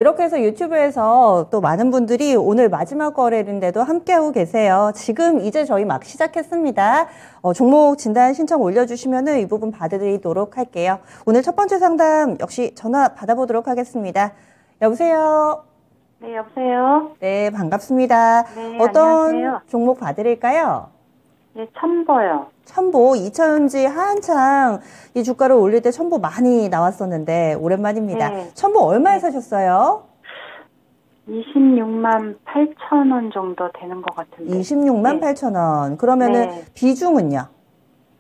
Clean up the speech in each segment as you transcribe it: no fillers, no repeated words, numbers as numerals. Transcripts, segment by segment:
이렇게 해서 유튜브에서 또 많은 분들이 오늘 마지막 거래인데도 함께하고 계세요. 지금 이제 저희 막 시작했습니다. 종목 진단 신청 올려주시면은 이 부분 받아드리도록 할게요. 오늘 첫 번째 상담 역시 전화 받아보도록 하겠습니다. 여보세요? 네, 여보세요? 네, 반갑습니다. 네, 어떤 안녕하세요. 종목 봐드릴까요? 네, 첨보요. 첨보, 2000지 한창 이 주가를 올릴 때 첨보 많이 나왔었는데 오랜만입니다. 네. 첨보 얼마에 사셨어요? 26만 8천 원 정도 되는 것 같은데. 26만 네. 8천 원. 그러면은 네. 비중은요?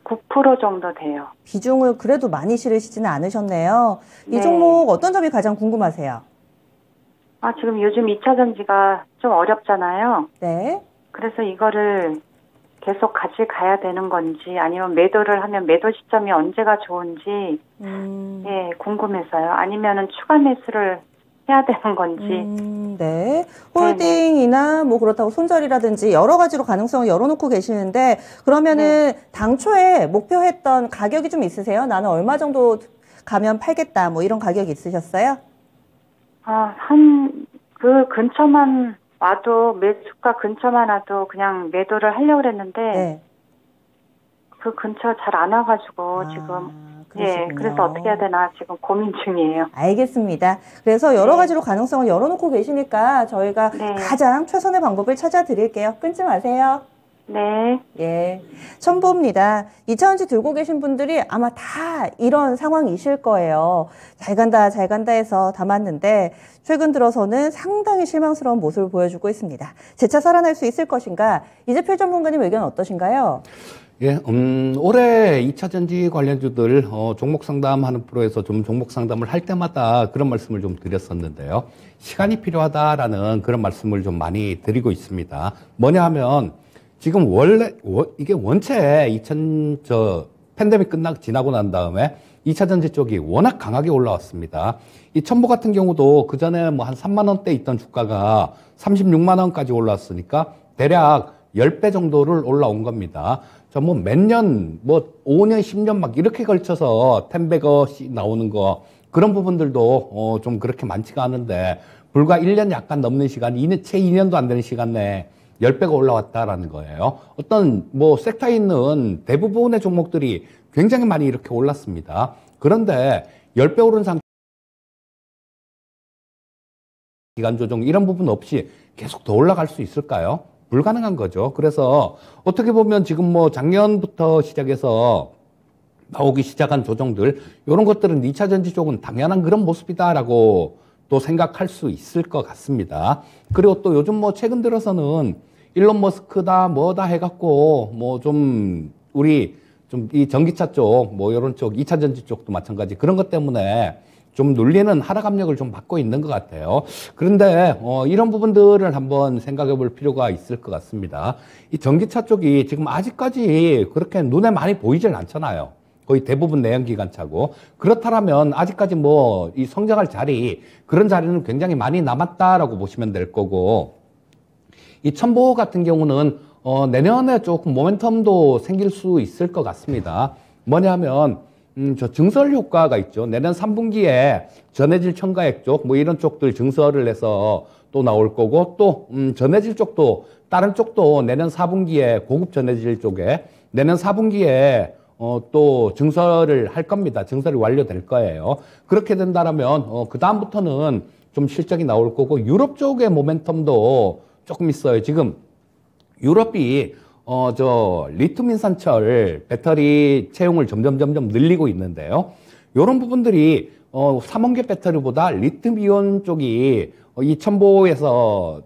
9% 정도 돼요. 비중을 그래도 많이 실으시지는 않으셨네요. 이 네. 종목 어떤 점이 가장 궁금하세요? 지금 요즘 2차 전지가 좀 어렵잖아요. 네. 그래서 이거를 계속 같이 가야 되는 건지 아니면 매도를 하면 매도 시점이 언제가 좋은지 예, 궁금해서요. 아니면은 추가 매수를 해야 되는 건지. 네. 홀딩이나 뭐 그렇다고 손절이라든지 여러 가지로 가능성을 열어놓고 계시는데 그러면은 당초에 목표했던 가격이 좀 있으세요? 나는 얼마 정도 가면 팔겠다 뭐 이런 가격이 있으셨어요? 그 근처만 와도 매수가 근처만 와도 그냥 매도를 하려고 그랬는데 네. 그 근처 잘 안 와가지고 지금 그러시군요. 그래서 어떻게 해야 되나 지금 고민 중이에요. 알겠습니다. 그래서 여러 가지로 가능성을 열어놓고 계시니까 저희가 가장 최선의 방법을 찾아드릴게요. 끊지 마세요. 네. 예. 첨보입니다. 2차전지 들고 계신 분들이 아마 다 이런 상황이실 거예요. 잘 간다, 잘 간다 해서 담았는데 최근 들어서는 상당히 실망스러운 모습을 보여주고 있습니다. 재차 살아날 수 있을 것인가? 이재필 전문가님 의견 어떠신가요? 예, 올해 2차전지 관련주들, 종목 상담하는 프로에서 좀 종목 상담을 할 때마다 그런 말씀을 좀 드렸었는데요. 시간이 필요하다라는 그런 말씀을 좀 많이 드리고 있습니다. 뭐냐 하면, 지금 이게 원체 팬데믹 지나고 난 다음에 2차전지 쪽이 워낙 강하게 올라왔습니다. 이 첨보 같은 경우도 그 전에 뭐 한 3만원대 있던 주가가 36만원까지 올라왔으니까 대략 10배 정도를 올라온 겁니다. 뭐 몇 년, 5년, 10년 막 이렇게 걸쳐서 텐베거씩 나오는 거, 그런 부분들도 좀 그렇게 많지가 않은데, 불과 1년 약간 넘는 시간, 채 2년도 안 되는 시간 내에 10배가 올라왔다라는 거예요. 어떤 섹터에 있는 대부분의 종목들이 굉장히 많이 이렇게 올랐습니다. 그런데 10배 오른 상태, 기간 조정 이런 부분 없이 계속 더 올라갈 수 있을까요? 불가능한 거죠. 그래서 어떻게 보면 지금 작년부터 시작해서 나오기 시작한 조정들, 이런 것들은 2차 전지 쪽은 당연한 그런 모습이다라고 또 생각할 수 있을 것 같습니다. 그리고 또 요즘 최근 들어서는 일론 머스크다 뭐다 해갖고 우리 이 전기차 쪽 이런 쪽 2차 전지 쪽도 마찬가지 그런 것 때문에 좀 눌리는 하락 압력을 좀 받고 있는 것 같아요. 그런데 이런 부분들을 한번 생각해 볼 필요가 있을 것 같습니다. 이 전기차 쪽이 지금 아직까지 그렇게 눈에 많이 보이질 않잖아요. 거의 대부분 내연기관차고. 그렇다면 아직까지 이 성장할 그런 자리는 굉장히 많이 남았다라고 보시면 될 거고, 이 첨보 같은 경우는 내년에 조금 모멘텀도 생길 수 있을 것 같습니다. 뭐냐면 증설 효과가 있죠. 내년 3분기에 전해질 첨가액 쪽, 이런 쪽들 증설을 해서 또 나올 거고, 또 전해질 쪽도 다른 쪽도 내년 4분기에 고급 전해질 쪽에 내년 4분기에 또 증설을 할 겁니다. 증설이 완료될 거예요. 그렇게 된다면 그 다음부터는 좀 실적이 나올 거고, 유럽 쪽의 모멘텀도 조금 있어요. 지금 유럽이 리튬 인산철 배터리 채용을 점점 늘리고 있는데요. 이런 부분들이 삼원계 배터리보다 리튬 이온 쪽이 이 첨보에서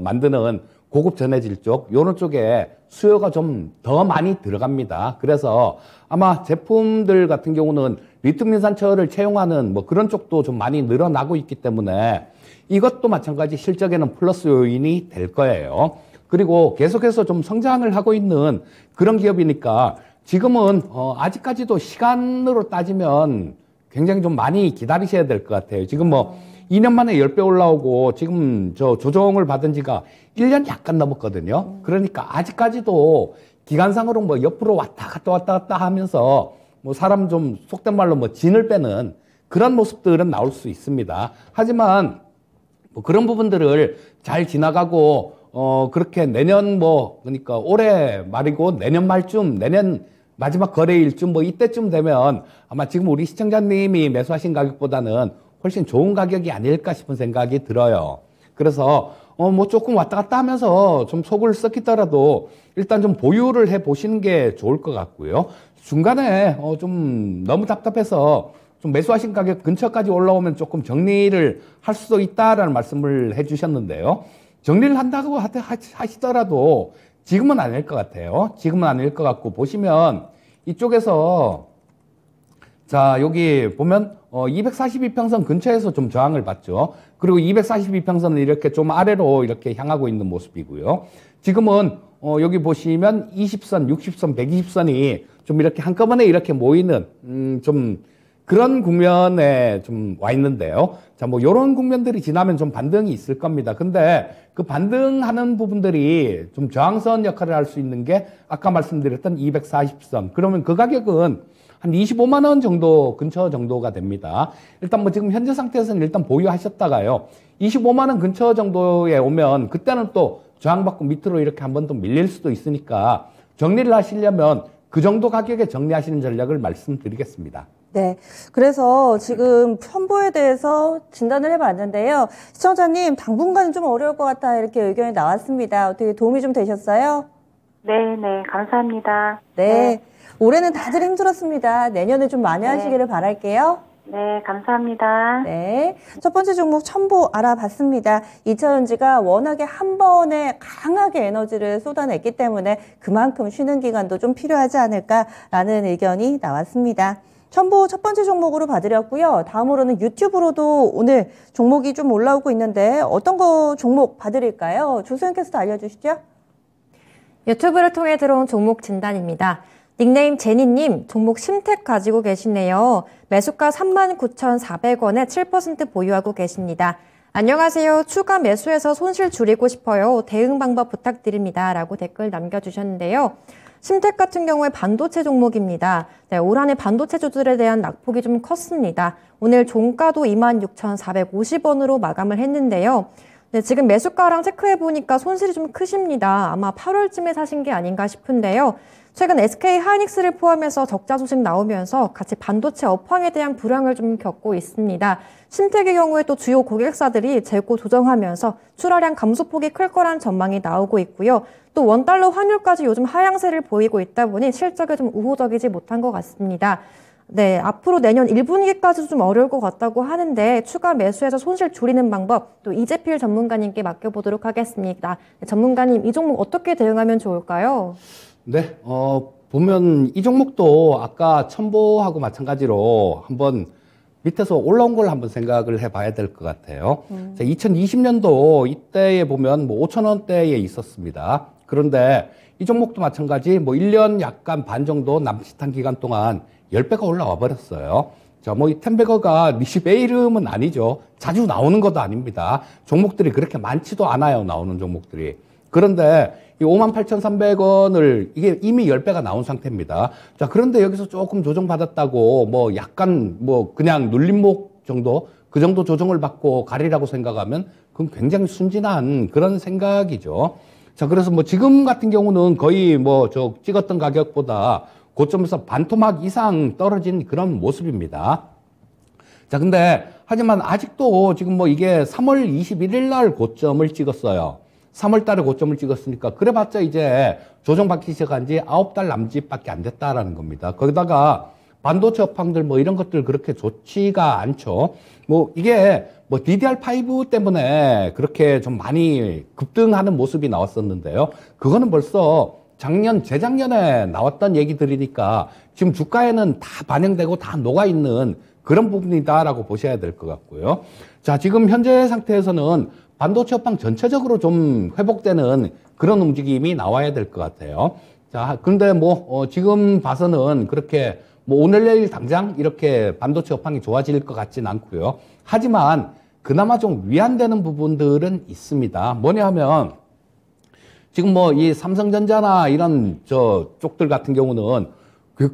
만드는 고급 전해질 쪽, 이런 쪽에 수요가 좀 더 많이 들어갑니다. 그래서 아마 제품들 같은 경우는 리튬 인산철을 채용하는 그런 쪽도 좀 많이 늘어나고 있기 때문에 이것도 마찬가지 실적에는 플러스 요인이 될 거예요. 그리고 계속해서 좀 성장을 하고 있는 그런 기업이니까 지금은 아직까지도 시간으로 따지면 굉장히 좀 많이 기다리셔야 될 것 같아요. 지금 2년 만에 10배 올라오고 지금 조정을 받은 지가 1년 약간 넘었거든요. 그러니까 아직까지도 기간상으로 옆으로 왔다 갔다 하면서 사람 좀 속된 말로 진을 빼는 그런 모습들은 나올 수 있습니다. 하지만 뭐 그런 부분들을 잘 지나가고 그렇게 내년 그러니까 올해 말이고 내년 말쯤, 내년 마지막 거래일쯤 이때쯤 되면 아마 지금 우리 시청자님이 매수하신 가격보다는 훨씬 좋은 가격이 아닐까 싶은 생각이 들어요. 그래서 조금 왔다 갔다 하면서 좀 속을 썩히더라도 일단 좀 보유를 해 보시는 게 좋을 것 같고요. 중간에 좀 너무 답답해서 좀 매수하신 가격 근처까지 올라오면 조금 정리를 할 수도 있다라는 말씀을 해 주셨는데요. 정리를 한다고 하시더라도 지금은 아닐 것 같아요. 지금은 아닐 것 같고, 보시면 이쪽에서 자, 여기 보면 242평선 근처에서 좀 저항을 받죠. 그리고 242평선은 이렇게 좀 아래로 이렇게 향하고 있는 모습이고요. 지금은 여기 보시면 20선, 60선, 120선이 좀 이렇게 한꺼번에 이렇게 모이는 좀 그런 국면에 좀 와 있는데요. 자, 뭐 요런 국면들이 지나면 좀 반등이 있을 겁니다. 근데 그 반등하는 부분들이 좀 저항선 역할을 할 수 있는 게 아까 말씀드렸던 240선. 그러면 그 가격은 한 25만 원 정도 근처 정도가 됩니다. 일단 뭐 지금 현재 상태에서는 일단 보유하셨다가요. 25만 원 근처 정도에 오면 그때는 또 저항받고 밑으로 이렇게 한 번 더 밀릴 수도 있으니까 정리를 하시려면 그 정도 가격에 정리하시는 전략을 말씀드리겠습니다. 네. 그래서 지금 편보에 대해서 진단을 해봤는데요. 시청자님, 당분간은 좀 어려울 것 같다 이렇게 의견이 나왔습니다. 어떻게 도움이 좀 되셨어요? 네, 네, 감사합니다. 네. 올해는 다들 힘들었습니다. 내년에 좀 많이 하시기를 바랄게요. 네, 감사합니다. 네. 첫 번째 종목 첨보 알아봤습니다. 2차전지가 워낙에 한 번에 강하게 에너지를 쏟아냈기 때문에 그만큼 쉬는 기간도 좀 필요하지 않을까라는 의견이 나왔습니다. 첨보 첫 번째 종목으로 봐드렸고요. 다음으로는 유튜브로도 오늘 종목이 좀 올라오고 있는데 어떤 거 종목 봐드릴까요? 조소연 캐스터 알려주시죠. 유튜브를 통해 들어온 종목 진단입니다. 닉네임 제니님, 종목 심택 가지고 계시네요. 매수가 39,400원에 7% 보유하고 계십니다. 안녕하세요. 추가 매수해서 손실 줄이고 싶어요. 대응 방법 부탁드립니다. 라고 댓글 남겨주셨는데요. 심택 같은 경우에 반도체 종목입니다. 네, 올 한해 반도체주들에 대한 낙폭이 좀 컸습니다. 오늘 종가도 26,450원으로 마감을 했는데요. 네, 지금 매수가랑 체크해보니까 손실이 좀 크십니다. 아마 8월쯤에 사신 게 아닌가 싶은데요. 최근 SK 하이닉스를 포함해서 적자 소식 나오면서 같이 반도체 업황에 대한 불황을 좀 겪고 있습니다. 심택의 경우에 또 주요 고객사들이 재고 조정하면서 출하량 감소폭이 클 거란 전망이 나오고 있고요. 또 원달러 환율까지 요즘 하향세를 보이고 있다 보니 실적에 좀 우호적이지 못한 것 같습니다. 네, 앞으로 내년 1분기까지도 좀 어려울 것 같다고 하는데 추가 매수해서 손실 줄이는 방법 또 이재필 전문가님께 맡겨보도록 하겠습니다. 네, 전문가님, 이 종목 어떻게 대응하면 좋을까요? 네, 보면 이 종목도 아까 첨보하고 마찬가지로 한번 밑에서 올라온 걸 한번 생각을 해봐야 될 것 같아요. 자, 2020년도 이때에 보면 뭐 5,000원대에 있었습니다. 그런데 이 종목도 마찬가지 뭐 1년 약간 반 정도 남짓한 기간 동안 10배가 올라와 버렸어요. 자, 뭐 이 텐베거가 니시베 이름은 아니죠. 자주 나오는 것도 아닙니다. 종목들이 그렇게 많지도 않아요. 나오는 종목들이. 그런데 이 58,300원을 이게 이미 10배가 나온 상태입니다. 자, 그런데 여기서 조금 조정받았다고 뭐 약간 뭐 그냥 눌림목 정도 그 정도 조정을 받고 가리라고 생각하면 그건 굉장히 순진한 그런 생각이죠. 자, 그래서 뭐 지금 같은 경우는 거의 뭐 저 찍었던 가격보다 고점에서 반토막 이상 떨어진 그런 모습입니다. 자, 근데 하지만 아직도 지금 뭐 이게 3월 21일 날 고점을 찍었어요. 3월 달에 고점을 찍었으니까 그래봤자 이제 조정받기 시작한 지 9달 남짓밖에 안 됐다라는 겁니다. 거기다가 반도체 업황들 뭐 이런 것들 그렇게 좋지가 않죠. 뭐 이게 뭐 DDR5 때문에 그렇게 좀 많이 급등하는 모습이 나왔었는데요. 그거는 벌써 재작년에 나왔던 얘기들이니까 지금 주가에는 다 반영되고 다 녹아있는 그런 부분이다라고 보셔야 될 것 같고요. 자, 지금 현재 상태에서는 반도체 업황 전체적으로 좀 회복되는 그런 움직임이 나와야 될 것 같아요. 자, 그런데 뭐, 지금 봐서는 그렇게 뭐 오늘 내일 당장 이렇게 반도체 업황이 좋아질 것 같진 않고요. 하지만 그나마 좀 위안되는 부분들은 있습니다. 뭐냐 하면 지금 뭐 이 삼성전자나 이런 쪽들 같은 경우는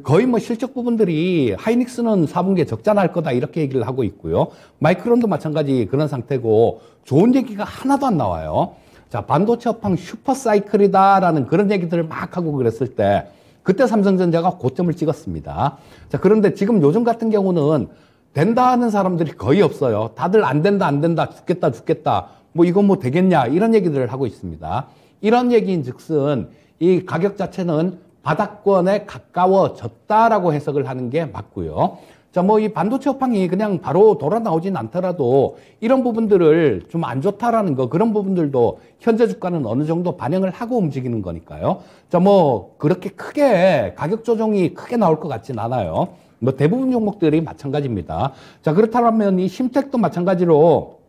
거의 뭐 실적 부분들이 하이닉스는 4분기에 적자 날 거다 이렇게 얘기를 하고 있고요. 마이크론도 마찬가지 그런 상태고 좋은 얘기가 하나도 안 나와요. 자, 반도체 업황 슈퍼사이클이다라는 그런 얘기들을 막 하고 그랬을 때 그때 삼성전자가 고점을 찍었습니다. 자, 그런데 지금 요즘 같은 경우는 된다 하는 사람들이 거의 없어요. 다들 안 된다, 죽겠다. 뭐 이건 뭐 되겠냐 이런 얘기들을 하고 있습니다. 이런 얘기인 즉슨 이 가격 자체는 바닥권에 가까워졌다라고 해석을 하는 게 맞고요. 자, 뭐 이 반도체 업황이 그냥 바로 돌아 나오진 않더라도 이런 부분들을 좀 안 좋다라는 거, 그런 부분들도 현재 주가는 어느 정도 반영을 하고 움직이는 거니까요. 자, 뭐 그렇게 크게 가격 조정이 크게 나올 것 같진 않아요. 뭐 대부분 종목들이 마찬가지입니다. 자, 그렇다면 이 심택도 마찬가지로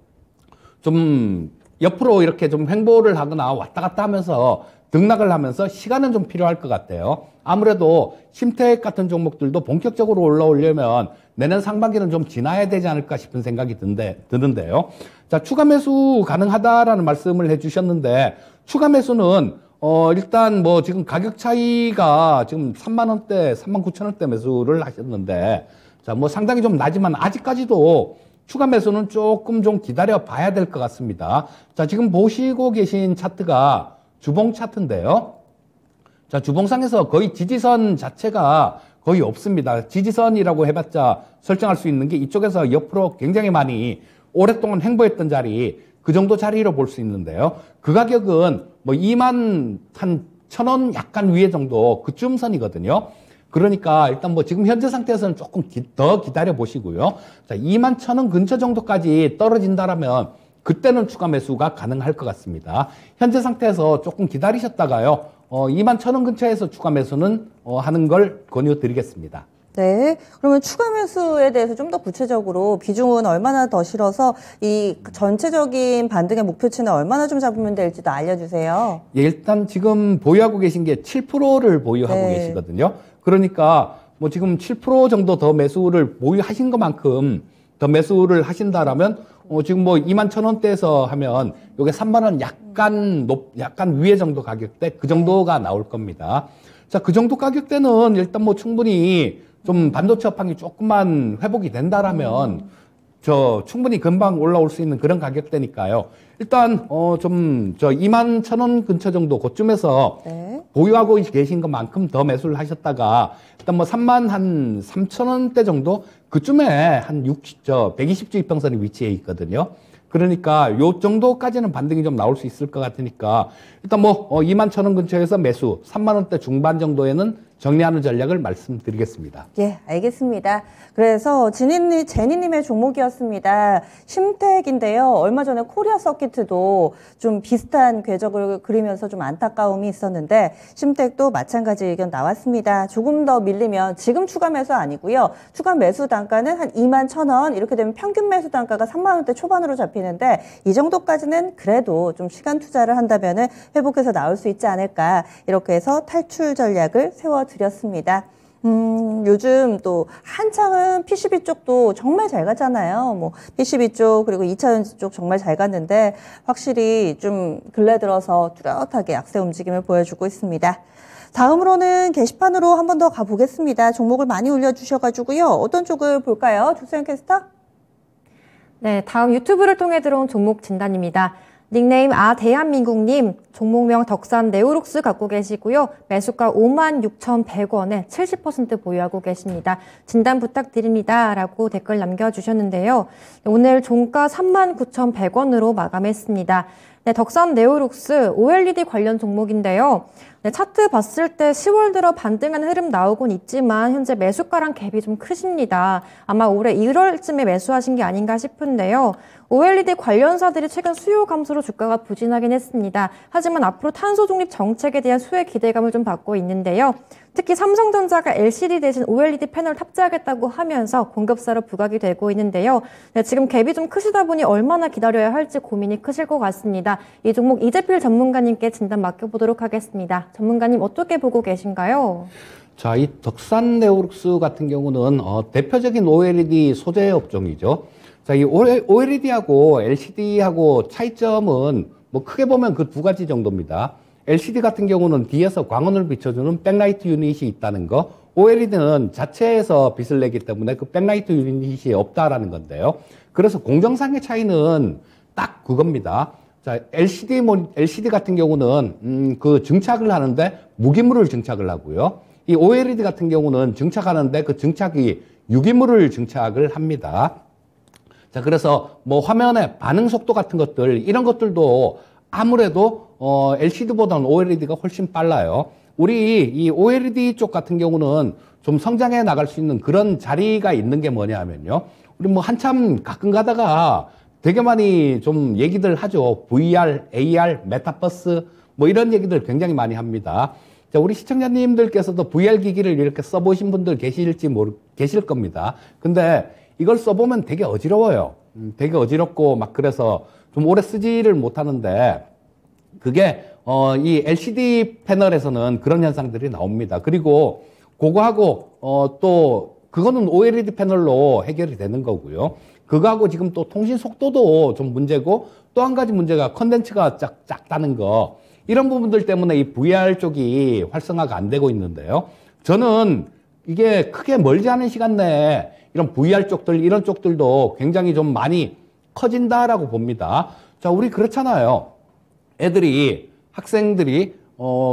좀 옆으로 이렇게 좀 횡보를 하거나 왔다 갔다 하면서 등락을 하면서 시간은 좀 필요할 것 같아요. 아무래도 심택 같은 종목들도 본격적으로 올라오려면 내년 상반기는 좀 지나야 되지 않을까 싶은 생각이 드는데요. 자, 추가 매수 가능하다라는 말씀을 해주셨는데 추가 매수는 일단 뭐 지금 가격 차이가 지금 3만원대, 39,000원대 매수를 하셨는데 자, 뭐 상당히 좀 나지만 아직까지도 추가 매수는 조금 좀 기다려 봐야 될 것 같습니다. 자, 지금 보시고 계신 차트가 주봉 차트인데요. 자, 주봉상에서 거의 지지선 자체가 거의 없습니다. 지지선이라고 해봤자 설정할 수 있는 게 이쪽에서 옆으로 굉장히 많이 오랫동안 횡보했던 자리, 그 정도 자리로 볼 수 있는데요. 그 가격은 뭐 2만 한 1,000원 약간 위에 정도 그쯤 선이거든요. 그러니까 일단 뭐 지금 현재 상태에서는 조금 더 기다려 보시고요. 자, 2만 1,000원 근처 정도까지 떨어진다라면 그때는 추가 매수가 가능할 것 같습니다. 현재 상태에서 조금 기다리셨다가요. 2만 1,000원 근처에서 추가 매수는 하는 걸 권유드리겠습니다. 네. 그러면 추가 매수에 대해서 좀 더 구체적으로 비중은 얼마나 더 실어서 이 전체적인 반등의 목표치는 얼마나 좀 잡으면 될지도 알려주세요. 예, 일단 지금 보유하고 계신 게 7%를 보유하고 네. 계시거든요. 그러니까 뭐 지금 7% 정도 더 매수를 보유하신 것만큼 더 매수를 하신다라면 지금 뭐 21,000원대에서 하면 요게 3만원 약간 위에 정도 가격대 그 정도가 나올 겁니다. 자, 그 정도 가격대는 일단 뭐 충분히 좀 반도체 업황이 조금만 회복이 된다라면 충분히 금방 올라올 수 있는 그런 가격대니까요. 일단 좀 21,000원 근처 정도 그쯤에서 네. 보유하고 계신 것만큼 더 매수를 하셨다가 일단 뭐 3만 한 3,000원대 정도 그쯤에 한 120주 이평선이 위치해 있거든요. 그러니까 요 정도까지는 반등이 좀 나올 수 있을 것 같으니까 일단 뭐 21,000원 근처에서 매수 3만원대 중반 정도에는 정리하는 전략을 말씀드리겠습니다. 예, 알겠습니다. 그래서 제니님의 종목이었습니다. 심택인데요. 얼마 전에 코리아 서킷도 좀 비슷한 궤적을 그리면서 좀 안타까움이 있었는데 심택도 마찬가지 의견 나왔습니다. 조금 더 밀리면 지금 추가 매수 아니고요. 추가 매수 단가는 한 21,000원 이렇게 되면 평균 매수 단가가 3만원대 초반으로 잡히는데 이 정도까지는 그래도 좀 시간 투자를 한다면은 회복해서 나올 수 있지 않을까 이렇게 해서 탈출 전략을 세워드렸습니다. 요즘 또 한창은 PCB 쪽도 정말 잘 가잖아요. 뭐 PCB 쪽 그리고 2차전지 쪽 정말 잘 갔는데 확실히 좀 근래 들어서 뚜렷하게 약세 움직임을 보여주고 있습니다. 다음으로는 게시판으로 한 번 더 가보겠습니다. 종목을 많이 올려주셔가지고요. 어떤 쪽을 볼까요? 조수영 캐스터? 네, 다음 유튜브를 통해 들어온 종목 진단입니다. 닉네임 대한민국님, 종목명 덕산 네오룩스 갖고 계시고요. 매수가 56,100원에 70% 보유하고 계십니다. 진단 부탁드립니다. 라고 댓글 남겨주셨는데요. 오늘 종가 39,100원으로 마감했습니다. 네, 덕산 네오룩스 OLED 관련 종목인데요. 네, 차트 봤을 때 10월 들어 반등하는 흐름 나오곤 있지만 현재 매수가랑 갭이 좀 크십니다. 아마 올해 1월쯤에 매수하신 게 아닌가 싶은데요. OLED 관련사들이 최근 수요 감소로 주가가 부진하긴 했습니다. 하지만 앞으로 탄소 중립 정책에 대한 수혜 기대감을 좀 받고 있는데요. 특히 삼성전자가 LCD 대신 OLED 패널을 탑재하겠다고 하면서 공급사로 부각이 되고 있는데요. 네, 지금 갭이 좀 크시다 보니 얼마나 기다려야 할지 고민이 크실 것 같습니다. 이 종목 이재필 전문가님께 진단 맡겨보도록 하겠습니다. 전문가님 어떻게 보고 계신가요? 자, 이 덕산 네오룩스 같은 경우는 대표적인 OLED 소재 업종이죠. 자, 이 OLED하고 LCD하고 차이점은 뭐 크게 보면 그 두 가지 정도입니다. LCD 같은 경우는 뒤에서 광원을 비춰주는 백라이트 유닛이 있다는 거, OLED는 자체에서 빛을 내기 때문에 그 백라이트 유닛이 없다라는 건데요. 그래서 공정상의 차이는 딱 그겁니다. 자, LCD 같은 경우는 그 증착을 하는데 무기물을 증착을 하고요. 이 OLED 같은 경우는 증착하는데 그 증착이 유기물을 증착을 합니다. 자, 그래서 뭐 화면의 반응 속도 같은 것들, 이런 것들도 아무래도 LCD보다는 OLED가 훨씬 빨라요. 우리 이 OLED 쪽 같은 경우는 좀 성장해 나갈 수 있는 그런 자리가 있는 게 뭐냐 하면요. 우리 뭐 한참 가끔 가다가 되게 많이 좀 얘기들 하죠. VR, AR, 메타버스 뭐 이런 얘기들 굉장히 많이 합니다. 자, 우리 시청자님들께서도 VR 기기를 이렇게 써보신 분들 계실 겁니다. 근데 이걸 써보면 되게 어지러워요. 되게 어지럽고 막 그래서 좀 오래 쓰지를 못하는데 그게 이 LCD 패널에서는 그런 현상들이 나옵니다. 그리고 그거하고 또 그거는 OLED 패널로 해결이 되는 거고요. 그거하고 지금 또 통신 속도도 좀 문제고 또 한 가지 문제가 컨텐츠가 작다는 거, 이런 부분들 때문에 이 VR 쪽이 활성화가 안 되고 있는데요. 저는 이게 크게 멀지 않은 시간 내에 이런 VR 쪽들, 이런 쪽들도 굉장히 좀 많이 커진다라고 봅니다. 자, 우리 그렇잖아요. 학생들이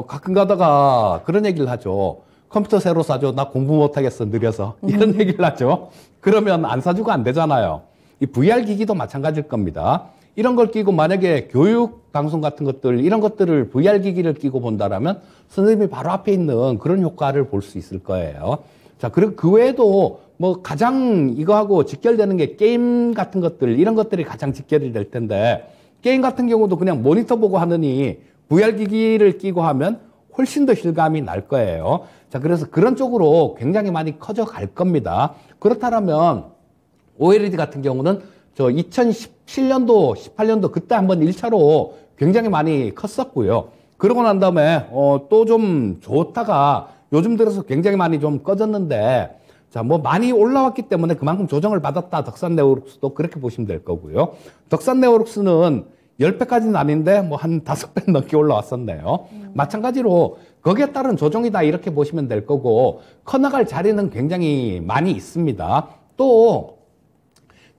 가끔 가다가 그런 얘기를 하죠. 컴퓨터 새로 사줘. 나 공부 못하겠어. 느려서. 이런 얘기를 하죠. 그러면 안 사주고 안 되잖아요. 이 VR 기기도 마찬가지일 겁니다. 이런 걸 끼고 만약에 교육 방송 같은 것들, 이런 것들을 VR 기기를 끼고 본다라면 선생님이 바로 앞에 있는 그런 효과를 볼 수 있을 거예요. 자, 그리고 그 외에도 뭐 가장 이거하고 직결되는 게 게임 같은 것들, 이런 것들이 가장 직결이 될 텐데, 게임 같은 경우도 그냥 모니터 보고 하느니 VR 기기를 끼고 하면 훨씬 더 실감이 날 거예요. 자, 그래서 그런 쪽으로 굉장히 많이 커져 갈 겁니다. 그렇다면 OLED 같은 경우는 저 2017년도, 18년도 그때 한번 1차로 굉장히 많이 컸었고요. 그러고 난 다음에 또 좀 좋다가 요즘 들어서 굉장히 많이 좀 꺼졌는데, 자, 뭐 많이 올라왔기 때문에 그만큼 조정을 받았다. 덕산 네오룩스도 그렇게 보시면 될 거고요. 덕산 네오룩스는 10배까지는 아닌데 뭐 한 5배 넘게 올라왔었네요. 마찬가지로 거기에 따른 조정이다, 이렇게 보시면 될 거고, 커나갈 자리는 굉장히 많이 있습니다. 또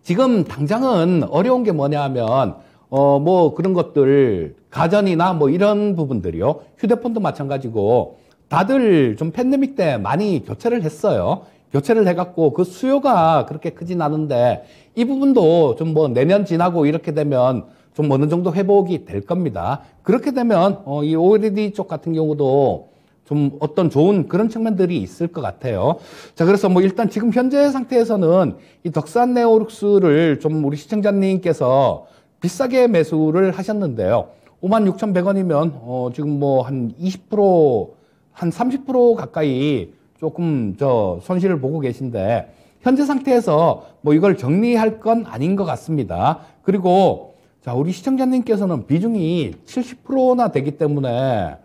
지금 당장은 어려운 게 뭐냐 하면 뭐 그런 것들, 가전이나 뭐 이런 부분들이요. 휴대폰도 마찬가지고 다들 좀 팬데믹 때 많이 교체를 했어요. 교체를 해갖고 그 수요가 그렇게 크진 않은데 이 부분도 좀 뭐 내년 지나고 이렇게 되면 좀 어느 정도 회복이 될 겁니다. 그렇게 되면 이 OLED 쪽 같은 경우도 좀 어떤 좋은 그런 측면들이 있을 것 같아요. 자, 그래서 뭐 일단 지금 현재 상태에서는 이 덕산 네오룩스를 좀 우리 시청자님께서 비싸게 매수를 하셨는데요. 56,100원이면 지금 뭐 한 20%, 한 30% 가까이 조금 손실을 보고 계신데, 현재 상태에서 뭐 이걸 정리할 건 아닌 것 같습니다. 그리고 자, 우리 시청자님께서는 비중이 70%나 되기 때문에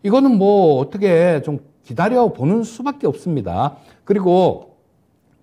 이거는 뭐 어떻게 좀 기다려 보는 수밖에 없습니다. 그리고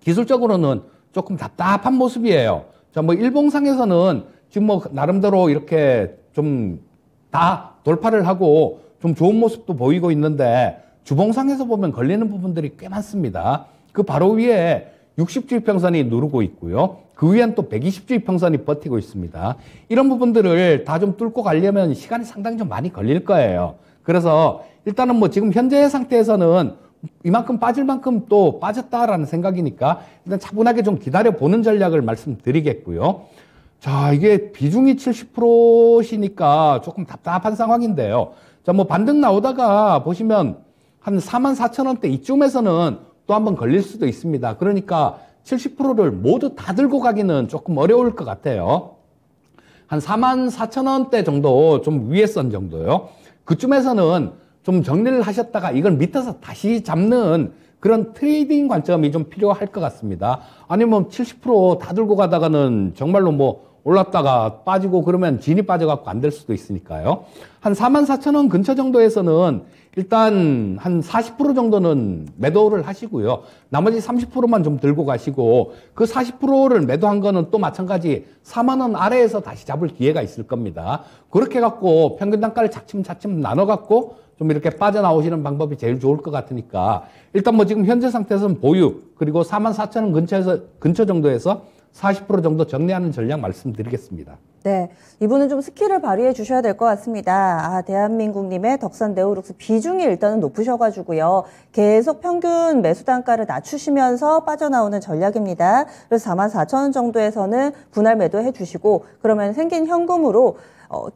기술적으로는 조금 답답한 모습이에요. 자, 뭐 일봉상에서는 지금 뭐 나름대로 이렇게 좀 다 돌파를 하고 좀 좋은 모습도 보이고 있는데, 주봉상에서 보면 걸리는 부분들이 꽤 많습니다. 그 바로 위에 60주의평선이 누르고 있고요. 그 위엔 또 120주의평선이 버티고 있습니다. 이런 부분들을 다 좀 뚫고 가려면 시간이 상당히 좀 많이 걸릴 거예요. 그래서 일단은 뭐 지금 현재 상태에서는 이만큼 빠질 만큼 또 빠졌다라는 생각이니까 일단 차분하게 좀 기다려보는 전략을 말씀드리겠고요. 자, 이게 비중이 70%시니까 조금 답답한 상황인데요. 자, 뭐 반등 나오다가 보시면 한 44,000원대 이쯤에서는 또 한번 걸릴 수도 있습니다. 그러니까 70%를 모두 다 들고 가기는 조금 어려울 것 같아요. 한 44,000원대 정도, 좀 위에 선 정도요. 그쯤에서는 좀 정리를 하셨다가 이걸 밑에서 다시 잡는 그런 트레이딩 관점이 좀 필요할 것 같습니다. 아니면 70% 다 들고 가다가는 정말로 뭐 올랐다가 빠지고 그러면 진이 빠져갖고 안 될 수도 있으니까요. 한 44,000원 근처 정도에서는 일단 한 40% 정도는 매도를 하시고요. 나머지 30%만 좀 들고 가시고, 그 40%를 매도한 거는 또 마찬가지 4만 원 아래에서 다시 잡을 기회가 있을 겁니다. 그렇게 갖고 평균 단가를 차츰 나눠 갖고 좀 이렇게 빠져나오시는 방법이 제일 좋을 것 같으니까 일단 뭐 지금 현재 상태에서는 보유 그리고 44,000원 근처 정도에서 40% 정도 정리하는 전략 말씀드리겠습니다. 네, 이분은 좀 스킬을 발휘해 주셔야 될 것 같습니다. 대한민국님의 덕산 네오룩스 비중이 일단은 높으셔가지고요. 계속 평균 매수 단가를 낮추시면서 빠져나오는 전략입니다. 그래서 44,000원 정도에서는 분할 매도해 주시고 그러면 생긴 현금으로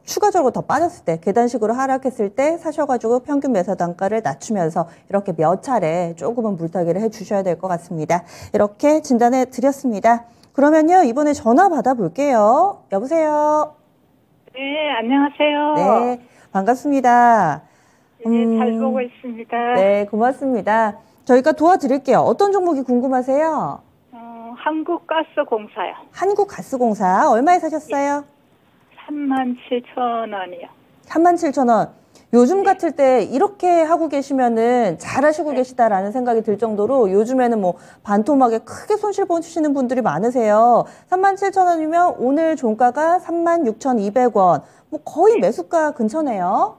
추가적으로 더 빠졌을 때 계단식으로 하락했을 때 사셔가지고 평균 매수 단가를 낮추면서 이렇게 몇 차례 조금은 물타기를 해 주셔야 될 것 같습니다. 이렇게 진단해 드렸습니다. 그러면요, 이번에 전화 받아볼게요. 여보세요? 네, 안녕하세요. 네, 반갑습니다. 네, 잘 보고 있습니다. 네, 고맙습니다. 저희가 도와드릴게요. 어떤 종목이 궁금하세요? 한국가스공사요. 한국가스공사, 얼마에 사셨어요? 37,000원이요. 37,000원. 요즘 같을 때 이렇게 하고 계시면은 잘하시고 계시다라는 생각이 들 정도로 요즘에는 뭐 반토막에 크게 손실 보시는 분들이 많으세요. 37,000원이면 오늘 종가가 36,200원. 뭐 거의 매수가 근처네요.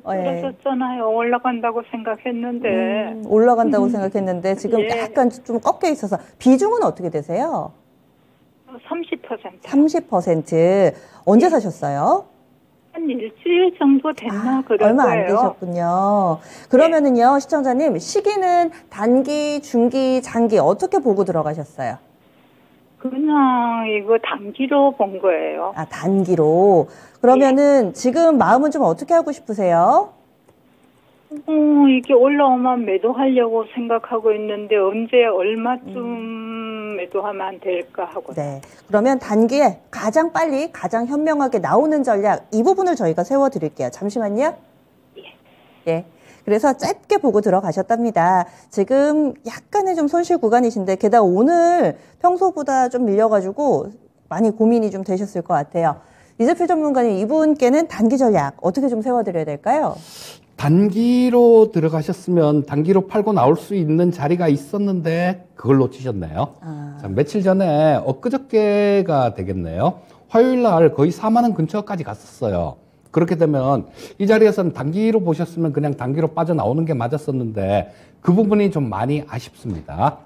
떨어졌잖아요. 올라간다고 생각했는데. 올라간다고 생각했는데 지금 예. 약간 좀 꺾여 있어서 비중은 어떻게 되세요? 30%. 30%. 언제 사셨어요? 한 일주일 정도 됐나 그럴 얼마 안 거예요. 되셨군요. 그러면은요, 시청자님, 시기는 단기, 중기, 장기 어떻게 보고 들어가셨어요? 그냥 이거 단기로 본 거예요. 단기로. 그러면은 지금 마음은 좀 어떻게 하고 싶으세요? 이게 올라오면 매도하려고 생각하고 있는데 언제 얼마쯤 매도하면 될까 하고. 네. 그러면 단기에 가장 빨리, 가장 현명하게 나오는 전략, 이 부분을 저희가 세워드릴게요. 잠시만요. 예. 그래서 짧게 보고 들어가셨답니다. 지금 약간의 좀 손실 구간이신데, 게다가 오늘 평소보다 좀 밀려가지고 많이 고민이 좀 되셨을 것 같아요. 이재필 전문가님, 이분께는 단기 전략 어떻게 좀 세워드려야 될까요? 단기로 들어가셨으면 단기로 팔고 나올 수 있는 자리가 있었는데 그걸 놓치셨네요. 자, 며칠 전에 엊그저께가 되겠네요. 화요일 날 거의 4만 원 근처까지 갔었어요. 그렇게 되면 이 자리에서는 단기로 보셨으면 그냥 단기로 빠져나오는 게 맞았었는데 그 부분이 좀 많이 아쉽습니다.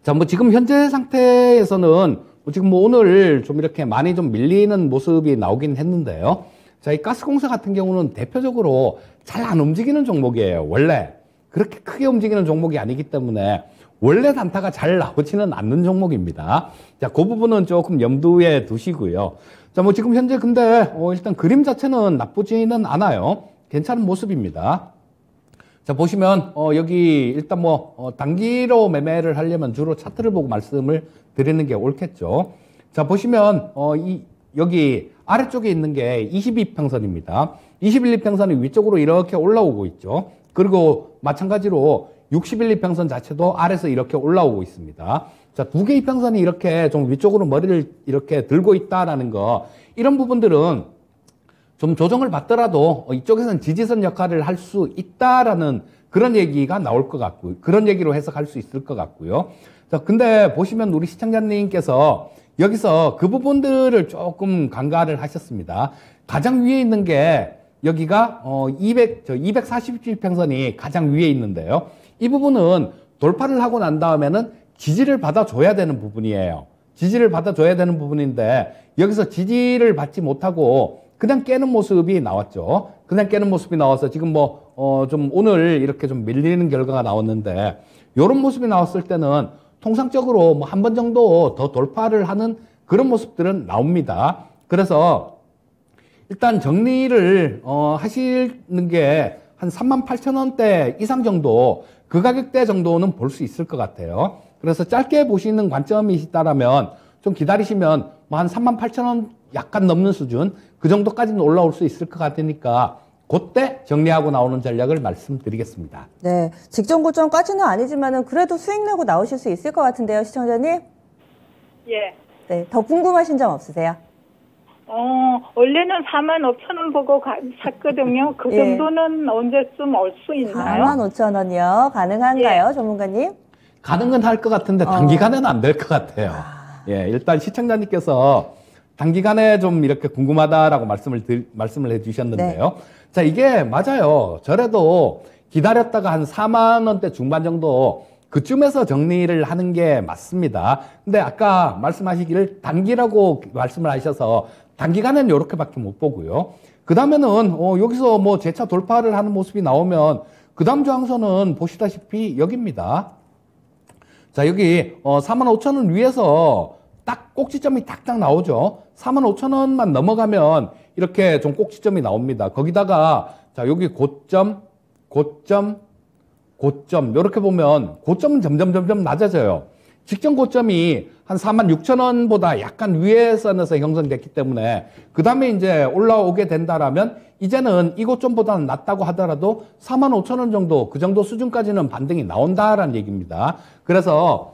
자, 뭐 지금 현재 상태에서는 지금 뭐 오늘 좀 이렇게 많이 좀 밀리는 모습이 나오긴 했는데요. 자, 이 가스공사 같은 경우는 대표적으로 잘 안 움직이는 종목이에요. 원래 그렇게 크게 움직이는 종목이 아니기 때문에 원래 단타가 잘 나오지는 않는 종목입니다. 자, 그 부분은 조금 염두에 두시고요. 자, 뭐 지금 현재 근데 일단 그림 자체는 나쁘지는 않아요. 괜찮은 모습입니다. 자, 보시면 여기 일단 뭐 단기로 매매를 하려면 주로 차트를 보고 말씀을 드리는 게 옳겠죠. 자, 보시면 여기 아래쪽에 있는 게 22평선입니다. 21이평선이 위쪽으로 이렇게 올라오고 있죠. 그리고 마찬가지로 61이평선 자체도 아래서 이렇게 올라오고 있습니다. 자, 두 개의 평선이 이렇게 좀 위쪽으로 머리를 이렇게 들고 있다라는 거, 이런 부분들은 좀 조정을 받더라도 이쪽에서는 지지선 역할을 할 수 있다라는 그런 얘기가 나올 것 같고요. 그런 얘기로 해석할 수 있을 것 같고요. 자, 근데 보시면 우리 시청자님께서 여기서 그 부분들을 조금 간과를 하셨습니다. 가장 위에 있는 게 여기가 247평선이 가장 위에 있는데요. 이 부분은 돌파를 하고 난 다음에는 지지를 받아줘야 되는 부분이에요. 지지를 받아줘야 되는 부분인데 여기서 지지를 받지 못하고 그냥 깨는 모습이 나왔죠. 그냥 깨는 모습이 나와서 지금 좀 오늘 이렇게 좀 밀리는 결과가 나왔는데 이런 모습이 나왔을 때는 통상적으로 한 번 정도 더 돌파를 하는 그런 모습들은 나옵니다. 그래서 일단 정리를 하시는 게 한 38,000원대 이상 정도, 그 가격대 정도는 볼 수 있을 것 같아요. 그래서 짧게 보시는 관점이시다라면 좀 기다리시면 한 38,000원 약간 넘는 수준, 그 정도까지는 올라올 수 있을 것 같으니까 그때 정리하고 나오는 전략을 말씀드리겠습니다. 네, 직전 고점까지는 아니지만은 그래도 수익 내고 나오실 수 있을 것 같은데요, 시청자님? 예. 네, 더 궁금하신 점 없으세요? 원래는 45,000원 보고 샀거든요. 그 예. 정도는 언제쯤 올 수 있나요? 45,000원이요. 가능한가요, 전문가님? 가능은 할 것 같은데 단기간에는 안 될 것 같아요. 예, 일단 시청자님께서 단기간에 좀 이렇게 궁금하다라고 말씀을 해주셨는데요. 자, 이게 맞아요. 저래도 기다렸다가 한 4만 원대 중반 정도 그쯤에서 정리를 하는 게 맞습니다. 근데 아까 말씀하시기를 단기라고 말씀을 하셔서 단기간에는 이렇게밖에 못 보고요. 그 다음에는 여기서 뭐 재차 돌파를 하는 모습이 나오면 그 다음 저항선은 보시다시피 여기입니다. 자, 여기 45,000원 위에서 딱 꼭지점이 딱딱 나오죠. 45,000원만 넘어가면 이렇게 좀 꼭지점이 나옵니다. 거기다가 자, 여기 고점 이렇게 보면 고점은 점점 낮아져요. 직전 고점이 한 46,000원보다 약간 위에 선에서 형성됐기 때문에 그 다음에 이제 올라오게 된다라면 이제는 이 고점보다는 낮다고 하더라도 45,000원 정도 그 정도 수준까지는 반등이 나온다라는 얘기입니다. 그래서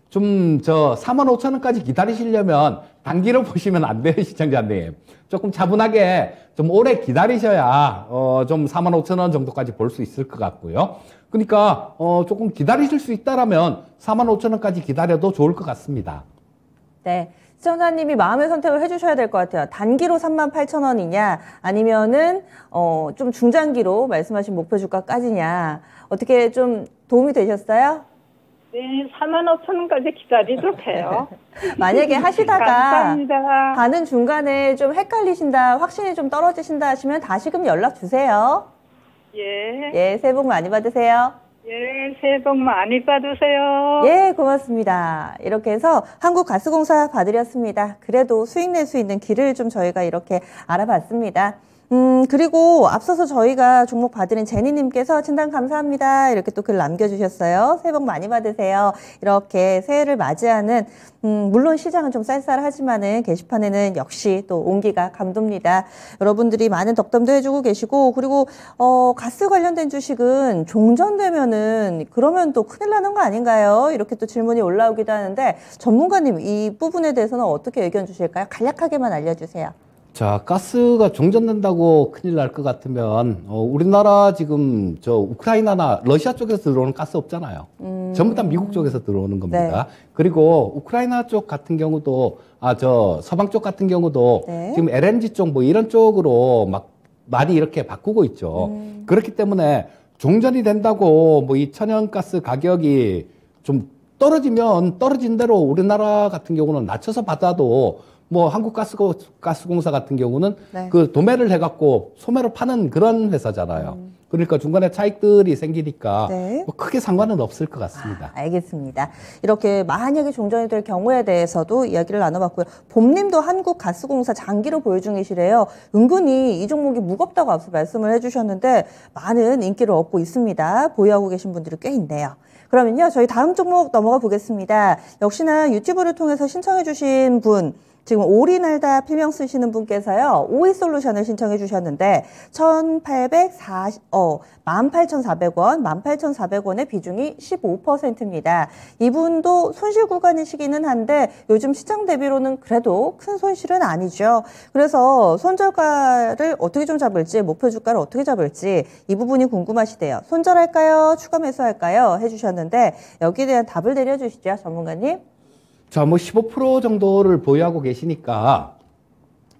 좀 45,000원까지 기다리시려면 단기로 보시면 안 돼요, 시청자님. 조금 차분하게 좀 오래 기다리셔야 좀 45,000원 정도까지 볼 수 있을 것 같고요. 그러니까 조금 기다리실 수 있다라면 45,000원까지 기다려도 좋을 것 같습니다. 네. 시청자님이 마음의 선택을 해주셔야 될 것 같아요. 단기로 38,000원이냐 아니면은 좀 중장기로 말씀하신 목표 주가까지냐 어떻게 좀 도움이 되셨어요? 네, 45,000원까지 기다리도록 해요. 만약에 하시다가 감사합니다. 가는 중간에 좀 헷갈리신다, 확신이 좀 떨어지신다 하시면 다시금 연락 주세요. 예. 예, 새해 복 많이 받으세요. 예, 새해 복 많이 받으세요. 예, 고맙습니다. 이렇게 해서 한국가스공사 봐드렸습니다. 그래도 수익 낼 수 있는 길을 좀 저희가 이렇게 알아봤습니다. 그리고 앞서서 저희가 종목 봐드린 제니님께서 진단 감사합니다. 이렇게 또 글 남겨주셨어요. 새해 복 많이 받으세요. 이렇게 새해를 맞이하는, 물론 시장은 좀 쌀쌀하지만은 게시판에는 역시 또 온기가 감돕니다. 여러분들이 많은 덕담도 해주고 계시고, 그리고, 가스 관련된 주식은 종전되면은 그러면 또 큰일 나는 거 아닌가요? 이렇게 또 질문이 올라오기도 하는데, 전문가님 이 부분에 대해서는 어떻게 의견 주실까요? 간략하게만 알려주세요. 자, 가스가 종전된다고 큰일 날 것 같으면 우리나라 지금 우크라이나나 러시아 쪽에서 들어오는 가스 없잖아요. 전부 다 미국 쪽에서 들어오는 겁니다. 네. 그리고 우크라이나 쪽 같은 경우도 서방 쪽 같은 경우도 네. 지금 LNG 쪽 뭐 이런 쪽으로 막 많이 이렇게 바꾸고 있죠. 그렇기 때문에 종전이 된다고 뭐 이 천연가스 가격이 좀 떨어지면 떨어진 대로 우리나라 같은 경우는 낮춰서 받아도 뭐 한국가스공사 같은 경우는 네. 그 도매를 해갖고 소매로 파는 그런 회사잖아요. 그러니까 중간에 차익들이 생기니까 네. 뭐 크게 상관은 없을 것 같습니다. 알겠습니다. 이렇게 만약에 종전이 될 경우에 대해서도 이야기를 나눠봤고요. 봄님도 한국가스공사 장기로 보유 중이시래요. 은근히 이 종목이 무겁다고 앞서 말씀을 해주셨는데 많은 인기를 얻고 있습니다. 보유하고 계신 분들이 꽤 있네요. 그러면요, 저희 다음 종목 넘어가 보겠습니다. 역시나 유튜브를 통해서 신청해주신 분, 지금 오리날다 필명 쓰시는 분께서요, 오이솔루션을 신청해 주셨는데, 18,400원, 18,400원의 비중이 15%입니다. 이분도 손실 구간이시기는 한데, 요즘 시장 대비로는 그래도 큰 손실은 아니죠. 그래서 손절가를 어떻게 좀 잡을지, 목표 주가를 어떻게 잡을지, 이 부분이 궁금하시대요. 손절할까요? 추가 매수할까요? 해주셨는데, 여기에 대한 답을 내려주시죠, 전문가님. 자, 뭐 15% 정도를 보유하고 계시니까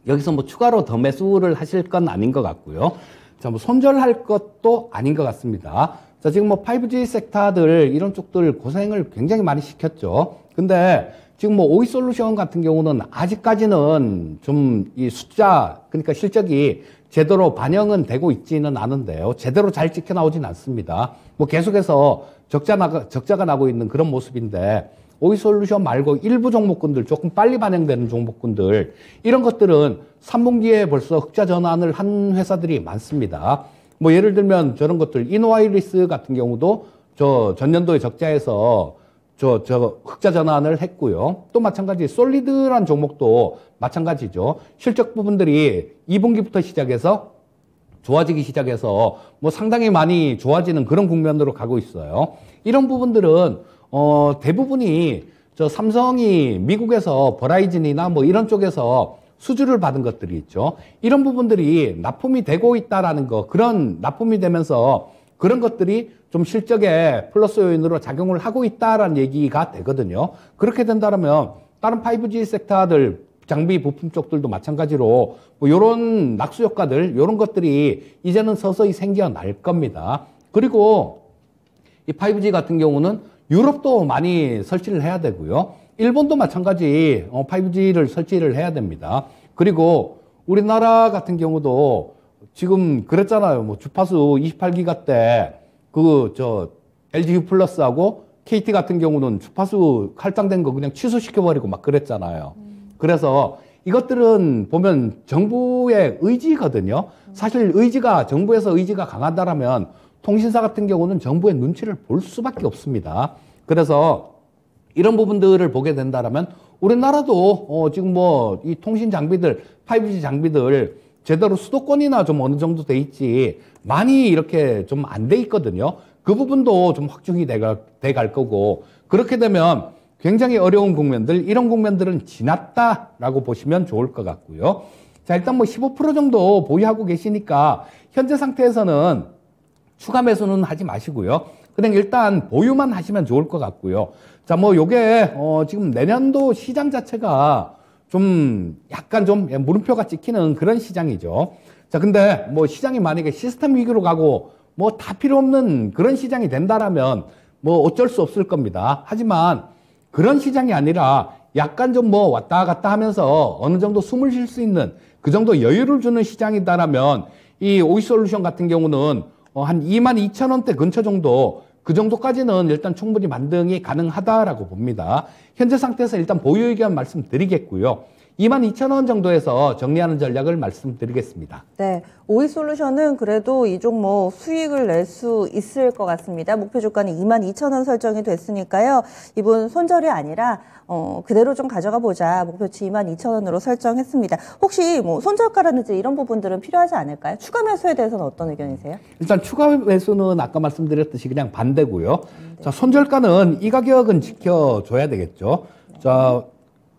여기서 뭐 추가로 더 매수를 하실 건 아닌 것 같고요. 자, 뭐 손절할 것도 아닌 것 같습니다. 자, 지금 뭐 5G 섹터들 이런 쪽들 고생을 굉장히 많이 시켰죠. 근데 지금 뭐 오이솔루션 같은 경우는 아직까지는 좀 이 숫자, 그러니까 실적이 제대로 반영은 되고 있지는 않은데요. 제대로 잘 찍혀 나오진 않습니다. 뭐 계속해서 적자가 나고 있는 그런 모습인데, 오이솔루션 말고 일부 종목군들, 조금 빨리 반영되는 종목군들, 이런 것들은 3분기에 벌써 흑자 전환을 한 회사들이 많습니다. 뭐 예를 들면 저런 것들, 이노와이리스 같은 경우도 전년도에 적자에서 흑자 전환을 했고요. 또 마찬가지 솔리드란 종목도 마찬가지죠. 실적 부분들이 2분기부터 시작해서 좋아지기 시작해서 뭐 상당히 많이 좋아지는 그런 국면으로 가고 있어요. 이런 부분들은 대부분이 삼성이 미국에서 버라이즌이나 뭐 이런 쪽에서 수주를 받은 것들이 있죠. 이런 부분들이 납품이 되고 있다라는 거, 그런 납품이 되면서 그런 것들이 좀 실적에 플러스 요인으로 작용을 하고 있다라는 얘기가 되거든요. 그렇게 된다면 다른 5G 섹터들 장비 부품 쪽들도 마찬가지로 뭐 요런 낙수 효과들, 요런 것들이 이제는 서서히 생겨날 겁니다. 그리고 이 5G 같은 경우는 유럽도 많이 설치를 해야 되고요. 일본도 마찬가지 5G를 설치를 해야 됩니다. 그리고 우리나라 같은 경우도 지금 그랬잖아요. 뭐 주파수 28기가 때 LG 플러스하고 KT 같은 경우는 주파수 할당된 거 그냥 취소시켜버리고 막 그랬잖아요. 그래서 이것들은 보면 정부의 의지거든요. 사실 의지가, 정부에서 의지가 강하다라면 통신사 같은 경우는 정부의 눈치를 볼 수밖에 없습니다. 그래서 이런 부분들을 보게 된다라면 우리나라도 지금 뭐 이 통신 장비들, 5G 장비들 제대로 수도권이나 좀 어느 정도 돼 있지 많이 이렇게 좀 안 돼 있거든요. 그 부분도 좀 확충이 돼갈 거고, 그렇게 되면 굉장히 어려운 국면들, 이런 국면들은 지났다라고 보시면 좋을 것 같고요. 자, 일단 뭐 15% 정도 보유하고 계시니까 현재 상태에서는 추가 매수는 하지 마시고요. 그냥 일단 보유만 하시면 좋을 것 같고요. 자, 뭐 요게 지금 내년도 시장 자체가 좀 약간 좀 물음표가 찍히는 그런 시장이죠. 자, 근데 뭐 시장이 만약에 시스템 위기로 가고 뭐 다 필요 없는 그런 시장이 된다라면 뭐 어쩔 수 없을 겁니다. 하지만 그런 시장이 아니라 약간 좀 뭐 왔다 갔다 하면서 어느 정도 숨을 쉴 수 있는 그 정도 여유를 주는 시장이다라면 이 오이솔루션 같은 경우는 한 22,000원대 근처 정도, 그 정도까지는 일단 충분히 반등이 가능하다라고 봅니다. 현재 상태에서 일단 보유 의견 말씀드리겠고요. 22,000원 정도에서 정리하는 전략을 말씀드리겠습니다. 네, 오이솔루션은 그래도 이 종목 수익을 낼 수 있을 것 같습니다. 목표 주가는 22,000원 설정이 됐으니까요. 이분 손절이 아니라 그대로 좀 가져가 보자. 목표치 22,000원으로 설정했습니다. 혹시 뭐 손절가라든지 이런 부분들은 필요하지 않을까요? 추가 매수에 대해서는 어떤 의견이세요? 일단 추가 매수는 아까 말씀드렸듯이 그냥 반대고요. 자, 손절가는 이 가격은 지켜줘야 되겠죠. 자,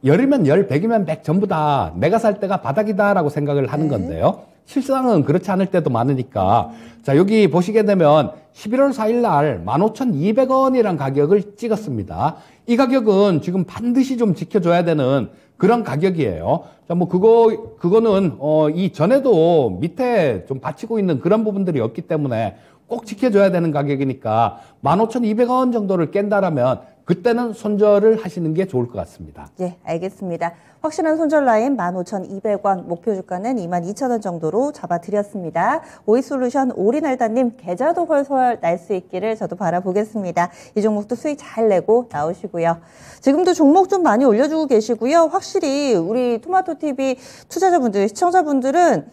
열이면 열, 백이면 백 전부 다 내가 살 때가 바닥이다라고 생각을 하는 건데요. 실상은 그렇지 않을 때도 많으니까. 자, 여기 보시게 되면 11월 4일 날 15,200원이라는 가격을 찍었습니다. 이 가격은 지금 반드시 좀 지켜줘야 되는 그런 가격이에요. 자, 뭐 그거는 이 전에도 밑에 좀 받치고 있는 그런 부분들이 없기 때문에 꼭 지켜줘야 되는 가격이니까 15,200원 정도를 깬다라면 그때는 손절을 하시는 게 좋을 것 같습니다. 예, 알겠습니다. 확실한 손절 라인 15,200원, 목표 주가는 22,000원 정도로 잡아드렸습니다. 오이솔루션 오리날다님 계좌도 헐헐 날 수 있기를 저도 바라보겠습니다. 이 종목도 수익 잘 내고 나오시고요. 지금도 종목 좀 많이 올려주고 계시고요. 확실히 우리 토마토TV 투자자분들, 시청자분들은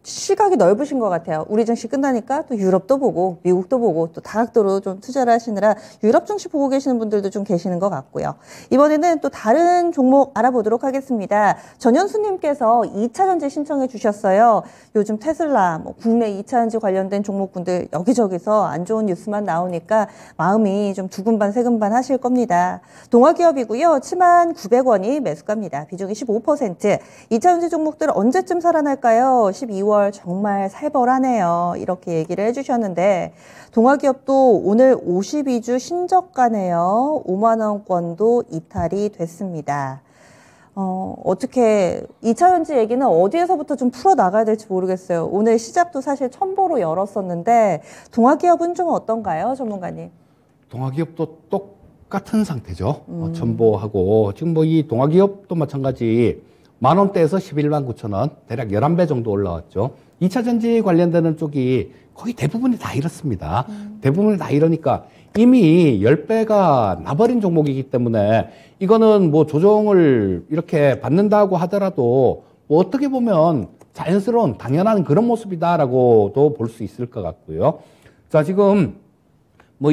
시각이 넓으신 것 같아요. 우리 증시 끝나니까 또 유럽도 보고 미국도 보고 또 다각도로 좀 투자를 하시느라 유럽 증시 보고 계시는 분들도 좀 계시는 것 같고요. 이번에는 또 다른 종목 알아보도록 하겠습니다. 전현수님께서 2차전지 신청해 주셨어요. 요즘 테슬라, 뭐 국내 2차전지 관련된 종목분들 여기저기서 안 좋은 뉴스만 나오니까 마음이 좀 두근반 세근반 하실 겁니다. 동아기업이고요. 79,900원이 매수가입니다. 비중이 15%. 2차전지 종목들 언제쯤 살아날까요? 12월 정말 살벌하네요. 이렇게 얘기를 해주셨는데 동아기업도 오늘 52주 신저가네요. 5만 원권도 이탈이 됐습니다. 어떻게 2차전지 얘기는 어디에서부터 좀 풀어나가야 될지 모르겠어요. 오늘 시작도 사실 첨보로 열었었는데 동아기업은 좀 어떤가요, 전문가님? 동아기업도 똑같은 상태죠. 첨보하고 지금 뭐 이 동아기업도 마찬가지 10,000원대에서 119,000원, 대략 11배 정도 올라왔죠. 2차 전지 관련되는 쪽이 거의 대부분이 다 이렇습니다. 대부분이 다 이러니까 이미 10배가 나버린 종목이기 때문에 이거는 뭐 조정을 이렇게 받는다고 하더라도 뭐 어떻게 보면 자연스러운 당연한 그런 모습이다라고도 볼 수 있을 것 같고요. 자, 지금 뭐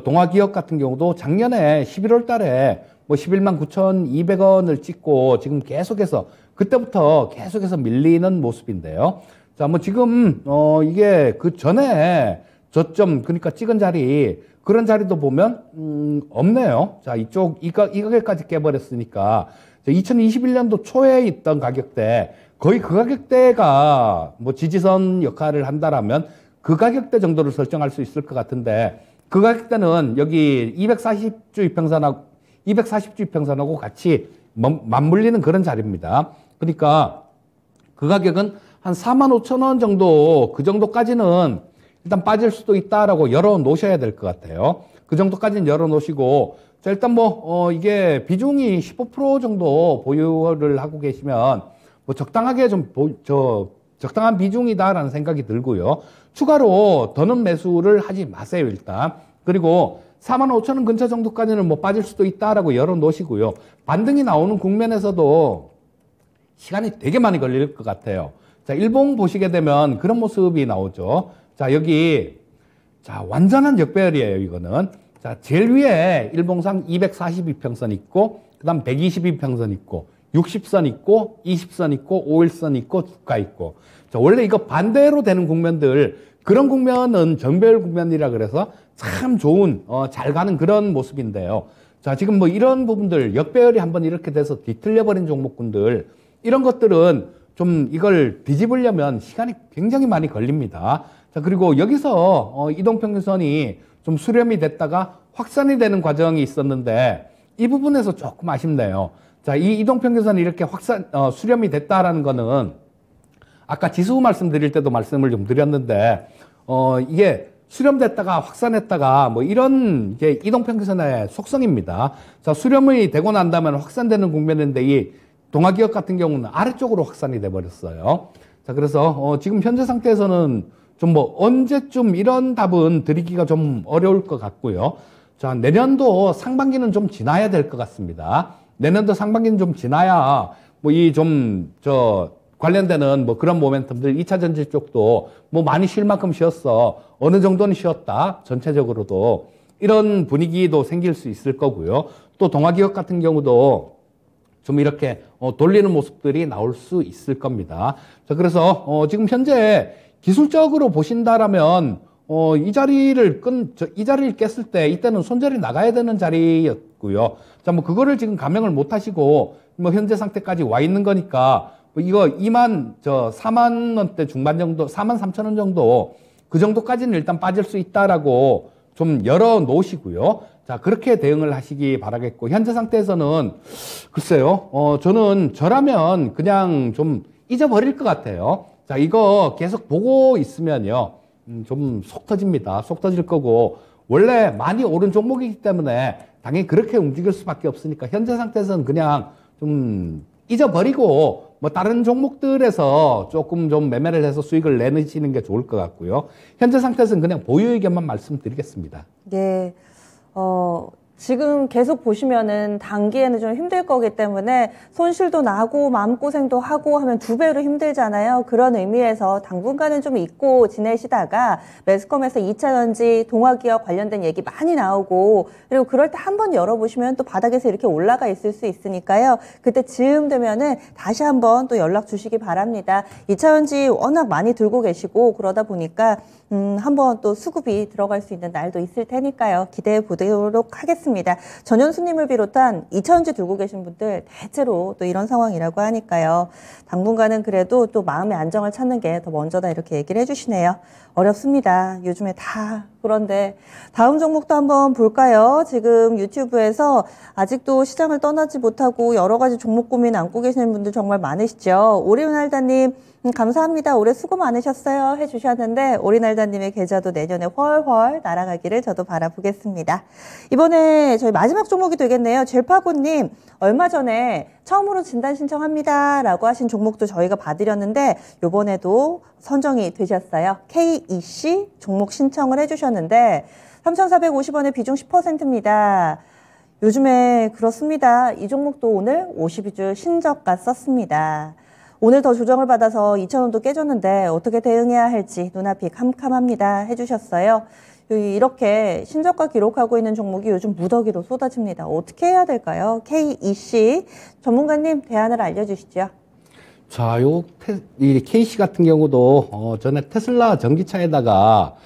동아기업 같은 경우도 작년에 11월 달에 뭐 119,200원을 찍고 지금 계속해서 그때부터 계속해서 밀리는 모습인데요. 자, 뭐 지금 이게 그 전에 저점 그러니까 찍은 자리 그런 자리도 보면 없네요. 자, 이 가격까지 깨버렸으니까 2021년도 초에 있던 가격대 거의 그 가격대가 뭐 지지선 역할을 한다라면 그 가격대 정도를 설정할 수 있을 것 같은데 그 가격대는 여기 240주 이평선하고 같이 맞물리는 그런 자리입니다. 그러니까 그 가격은 한 45,000원 정도, 그 정도까지는 일단 빠질 수도 있다라고 열어 놓으셔야 될 것 같아요. 그 정도까지는 열어 놓으시고, 자, 일단 이게 비중이 15% 정도 보유를 하고 계시면, 적당하게 적당한 비중이다라는 생각이 들고요. 추가로 더는 매수를 하지 마세요, 일단. 그리고 45,000원 근처 정도까지는 빠질 수도 있다라고 열어 놓으시고요. 반등이 나오는 국면에서도 시간이 되게 많이 걸릴 것 같아요. 자, 일봉 보시게 되면 그런 모습이 나오죠. 자, 여기, 자, 완전한 역배열이에요, 이거는. 자, 제일 위에 일봉상 242평선 있고, 그 다음 122평선 있고, 60선 있고, 20선 있고, 5일선 있고, 주가 있고. 자, 원래 이거 반대로 되는 국면들, 그런 국면은 정배열 국면이라 그래서 참 좋은, 잘 가는 그런 모습인데요. 자, 지금 이런 부분들, 역배열이 한번 이렇게 돼서 뒤틀려버린 종목군들, 이런 것들은 좀 이걸 뒤집으려면 시간이 굉장히 많이 걸립니다. 자, 그리고 여기서 이동평균선이 좀 수렴이 됐다가 확산이 되는 과정이 있었는데 이 부분에서 조금 아쉽네요. 자, 이 이동평균선이 이렇게 수렴이 됐다라는 거는 아까 지수 말씀드릴 때도 말씀을 좀 드렸는데 이게 수렴됐다가 확산했다가 이런 이제 이동평균선의 속성입니다. 자, 수렴이 되고 난 다음에 확산되는 국면인데 이 동아기업 같은 경우는 아래쪽으로 확산이 돼 버렸어요. 자, 그래서 지금 현재 상태에서는 좀 언제쯤 이런 답은 드리기가 좀 어려울 것 같고요. 자, 내년도 상반기는 좀 지나야 될 것 같습니다. 내년도 상반기는 좀 지나야 관련되는 그런 모멘텀들 2차 전지 쪽도 많이 쉴 만큼 쉬었어. 어느 정도는 쉬었다. 전체적으로도 이런 분위기도 생길 수 있을 거고요. 또 동아기업 같은 경우도 좀 이렇게 돌리는 모습들이 나올 수 있을 겁니다. 자, 그래서 지금 현재 기술적으로 보신다라면 이 자리를 깼을 때 이때는 손절이 나가야 되는 자리였고요. 자, 그거를 지금 감행을 못 하시고 현재 상태까지 와 있는 거니까 이거 4만 원대 중반 정도, 4만 3천 원 정도 그 정도까지는 일단 빠질 수 있다라고 좀 열어 놓으시고요. 자, 그렇게 대응을 하시기 바라겠고, 현재 상태에서는 글쎄요, 저라면 그냥 좀 잊어버릴 것 같아요. 자, 이거 계속 보고 있으면요, 좀 속 터집니다. 속 터질 거고, 원래 많이 오른 종목이기 때문에 당연히 그렇게 움직일 수밖에 없으니까 현재 상태에서는 그냥 좀 잊어버리고 다른 종목들에서 조금 좀 매매를 해서 수익을 내시는 게 좋을 것 같고요. 현재 상태에서는 그냥 보유 의견만 말씀드리겠습니다. 네. 지금 계속 보시면은 단기에는 좀 힘들 거기 때문에 손실도 나고 마음고생도 하고 하면 두 배로 힘들잖아요. 그런 의미에서 당분간은 좀 잊고 지내시다가 매스컴에서 2차전지 동아기업 관련된 얘기 많이 나오고 그리고 그럴 때 한번 열어보시면 또 바닥에서 이렇게 올라가 있을 수 있으니까요. 그때 즈음 되면은 다시 한번 또 연락 주시기 바랍니다. 2차전지 워낙 많이 들고 계시고 그러다 보니까 한번 또 수급이 들어갈 수 있는 날도 있을 테니까요. 기대해 보도록 하겠습니다. 전현수님을 비롯한 2차전지 들고 계신 분들 대체로 또 이런 상황이라고 하니까요. 당분간은 그래도 또 마음의 안정을 찾는 게 더 먼저다 이렇게 얘기를 해주시네요. 어렵습니다. 요즘에 다 그런데 다음 종목도 한번 볼까요? 지금 유튜브에서 아직도 시장을 떠나지 못하고 여러 가지 종목 고민 안고 계시는 분들 정말 많으시죠. 오리날다님 감사합니다. 올해 수고 많으셨어요 해주셨는데 오리날다님의 계좌도 내년에 훨훨 날아가기를 저도 바라보겠습니다. 이번에 저희 마지막 종목이 되겠네요. 젤파고님 얼마 전에 처음으로 진단 신청합니다 라고 하신 종목도 저희가 봐드렸는데 요번에도 선정이 되셨어요. KEC 종목 신청을 해주셨는데 3,450원에 비중 10%입니다. 요즘에 그렇습니다. 이 종목도 오늘 52주 신저가 썼습니다. 오늘 더 조정을 받아서 2,000원도 깨졌는데 어떻게 대응해야 할지 눈앞이 캄캄합니다 해주셨어요. 이렇게 신저가 기록하고 있는 종목이 요즘 무더기로 쏟아집니다. 어떻게 해야 될까요? KEC 전문가님 대안을 알려주시죠. 자, 이 KC 같은 경우도 전에 테슬라 전기차에다가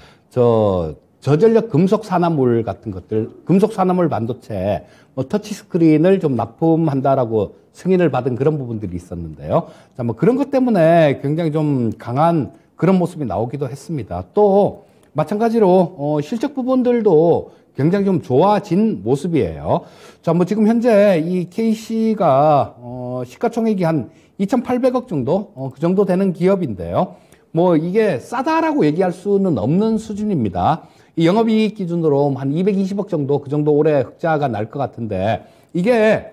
저전력 금속 산화물 같은 것들, 금속 산화물 반도체, 터치 스크린을 좀 납품한다라고 승인을 받은 그런 부분들이 있었는데요. 자, 그런 것 때문에 굉장히 좀 강한 그런 모습이 나오기도 했습니다. 또 마찬가지로 실적 부분들도 굉장히 좀 좋아진 모습이에요. 자, 뭐 지금 현재 이 KC가 시가총액이 한 2,800억 정도 그 정도 되는 기업인데요. 뭐 이게 싸다라고 얘기할 수는 없는 수준입니다. 이 영업이익 기준으로 한 220억 정도 그 정도 올해 흑자가 날 것 같은데, 이게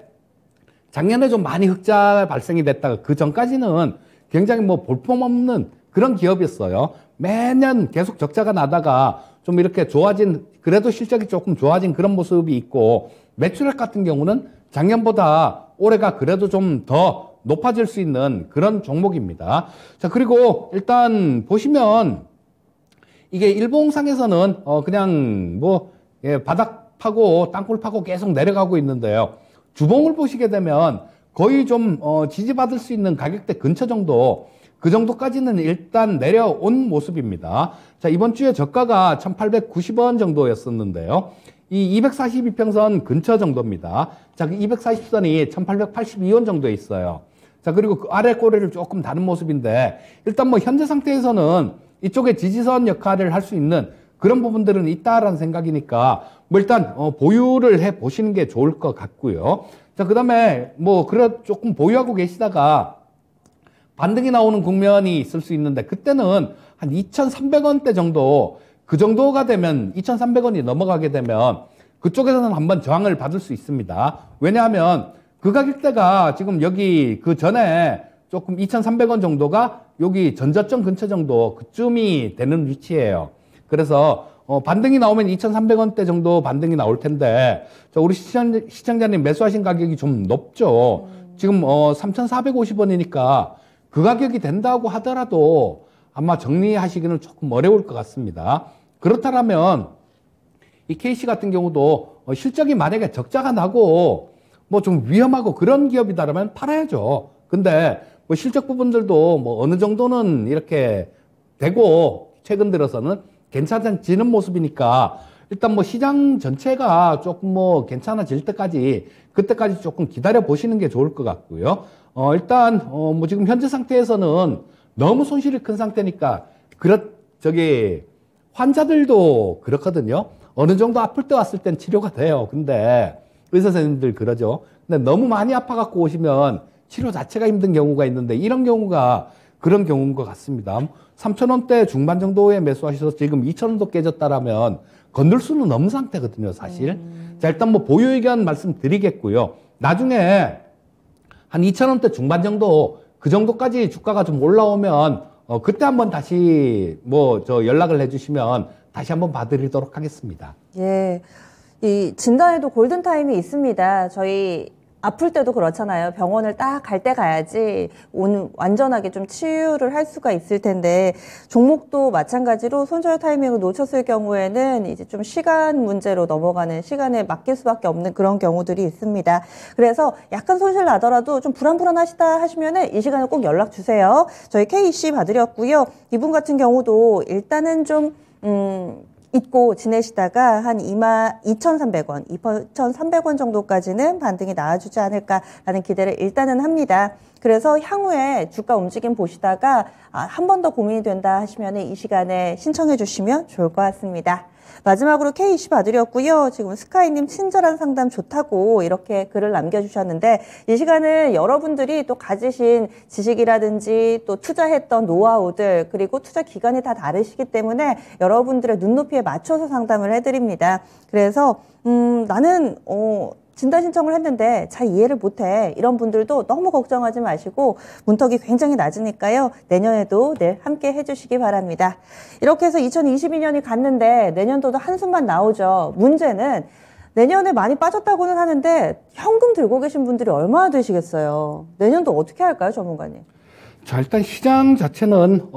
작년에 좀 많이 흑자 발생이 됐다가 그 전까지는 굉장히 뭐 볼품없는 그런 기업이었어요. 매년 계속 적자가 나다가 좀 이렇게 좋아진, 그래도 실적이 조금 좋아진 그런 모습이 있고, 매출액 같은 경우는 작년보다 올해가 그래도 좀 더 높아질 수 있는 그런 종목입니다. 자, 그리고 일단 보시면 이게 일봉상에서는 그냥 뭐 바닥 파고 땅굴 파고 계속 내려가고 있는데요. 주봉을 보시게 되면 거의 좀 지지받을 수 있는 가격대 근처 정도, 그 정도까지는 일단 내려온 모습입니다. 자, 이번 주에 저가가 1,890원 정도였었는데요. 이 242평선 근처 정도입니다. 자, 그 240선이 1,882원 정도에 있어요. 자, 그리고 그 아래 꼬리를 조금 다른 모습인데, 일단 뭐 현재 상태에서는 이쪽에 지지선 역할을 할 수 있는 그런 부분들은 있다라는 생각이니까 뭐 일단 보유를 해 보시는 게 좋을 것 같고요. 자, 그다음에 뭐 조금 보유하고 계시다가 반등이 나오는 국면이 있을 수 있는데, 그때는 한 2,300원대 정도, 그 정도가 되면 2,300원이 넘어가게 되면 그쪽에서는 한번 저항을 받을 수 있습니다. 왜냐하면 그 가격대가 지금 여기 그 전에 조금 2,300원 정도가 여기 전저점 근처 정도 그쯤이 되는 위치예요. 그래서 반등이 나오면 2,300원대 정도 반등이 나올 텐데, 우리 시청자님 매수하신 가격이 좀 높죠. 지금 3,450원이니까 그 가격이 된다고 하더라도 아마 정리하시기는 조금 어려울 것 같습니다. 그렇다면 이 KC 같은 경우도 실적이 만약에 적자가 나고 뭐 좀 위험하고 그런 기업이다라면 팔아야죠. 근데 뭐 실적 부분들도 뭐 어느 정도는 이렇게 되고 최근 들어서는 괜찮아지는 모습이니까 일단 뭐 시장 전체가 조금 뭐 괜찮아질 때까지, 그때까지 조금 기다려 보시는 게 좋을 것 같고요. 일단 뭐 지금 현재 상태에서는 너무 손실이 큰 상태니까 환자들도 그렇거든요. 어느 정도 아플 때 왔을 땐 치료가 돼요. 근데 의사 선생님들 그러죠. 근데 너무 많이 아파갖고 오시면 치료 자체가 힘든 경우가 있는데, 이런 경우가 그런 경우인 것 같습니다. 3,000원대 중반 정도에 매수하셔서 지금 2,000원도 깨졌다라면 건들 수는 없는 상태거든요, 사실. 자, 일단 뭐 보유 의견 말씀드리겠고요. 나중에 한 2,000원대 중반 정도, 그 정도까지 주가가 좀 올라오면 그때 한번 다시 연락을 해주시면 다시 한번 봐드리도록 하겠습니다. 예. 이 진단에도 골든타임이 있습니다. 저희 아플 때도 그렇잖아요. 병원을 딱 갈 때 가야지 완전하게 좀 치유를 할 수가 있을 텐데, 종목도 마찬가지로 손절 타이밍을 놓쳤을 경우에는 이제 좀 시간 문제로 넘어가는, 시간에 맡길 수밖에 없는 그런 경우들이 있습니다. 그래서 약간 손실 나더라도 좀 불안하시다 하시면은 이 시간에 꼭 연락 주세요. 저희 KC 봐드렸고요. 이분 같은 경우도 일단은 좀 잊고 지내시다가 한 22,300원, 2,300원 정도까지는 반등이 나와주지 않을까라는 기대를 일단은 합니다. 그래서 향후에 주가 움직임 보시다가 한 번 더 고민이 된다 하시면 이 시간에 신청해 주시면 좋을 것 같습니다. 마지막으로 KC 봐드렸고요. 지금 스카이님 친절한 상담 좋다고 이렇게 글을 남겨주셨는데, 이 시간은 여러분들이 또 가지신 지식이라든지 또 투자했던 노하우들, 그리고 투자 기간이 다 다르시기 때문에 여러분들의 눈높이에 맞춰서 상담을 해드립니다. 그래서 나는 진단 신청을 했는데 잘 이해를 못해, 이런 분들도 너무 걱정하지 마시고 문턱이 굉장히 낮으니까요. 내년에도 늘 함께 해주시기 바랍니다. 이렇게 해서 2022년이 갔는데 내년도도 한숨만 나오죠. 문제는 내년에 많이 빠졌다고는 하는데 현금 들고 계신 분들이 얼마나 되시겠어요. 내년도 어떻게 할까요, 전문가님? 자, 일단 시장 자체는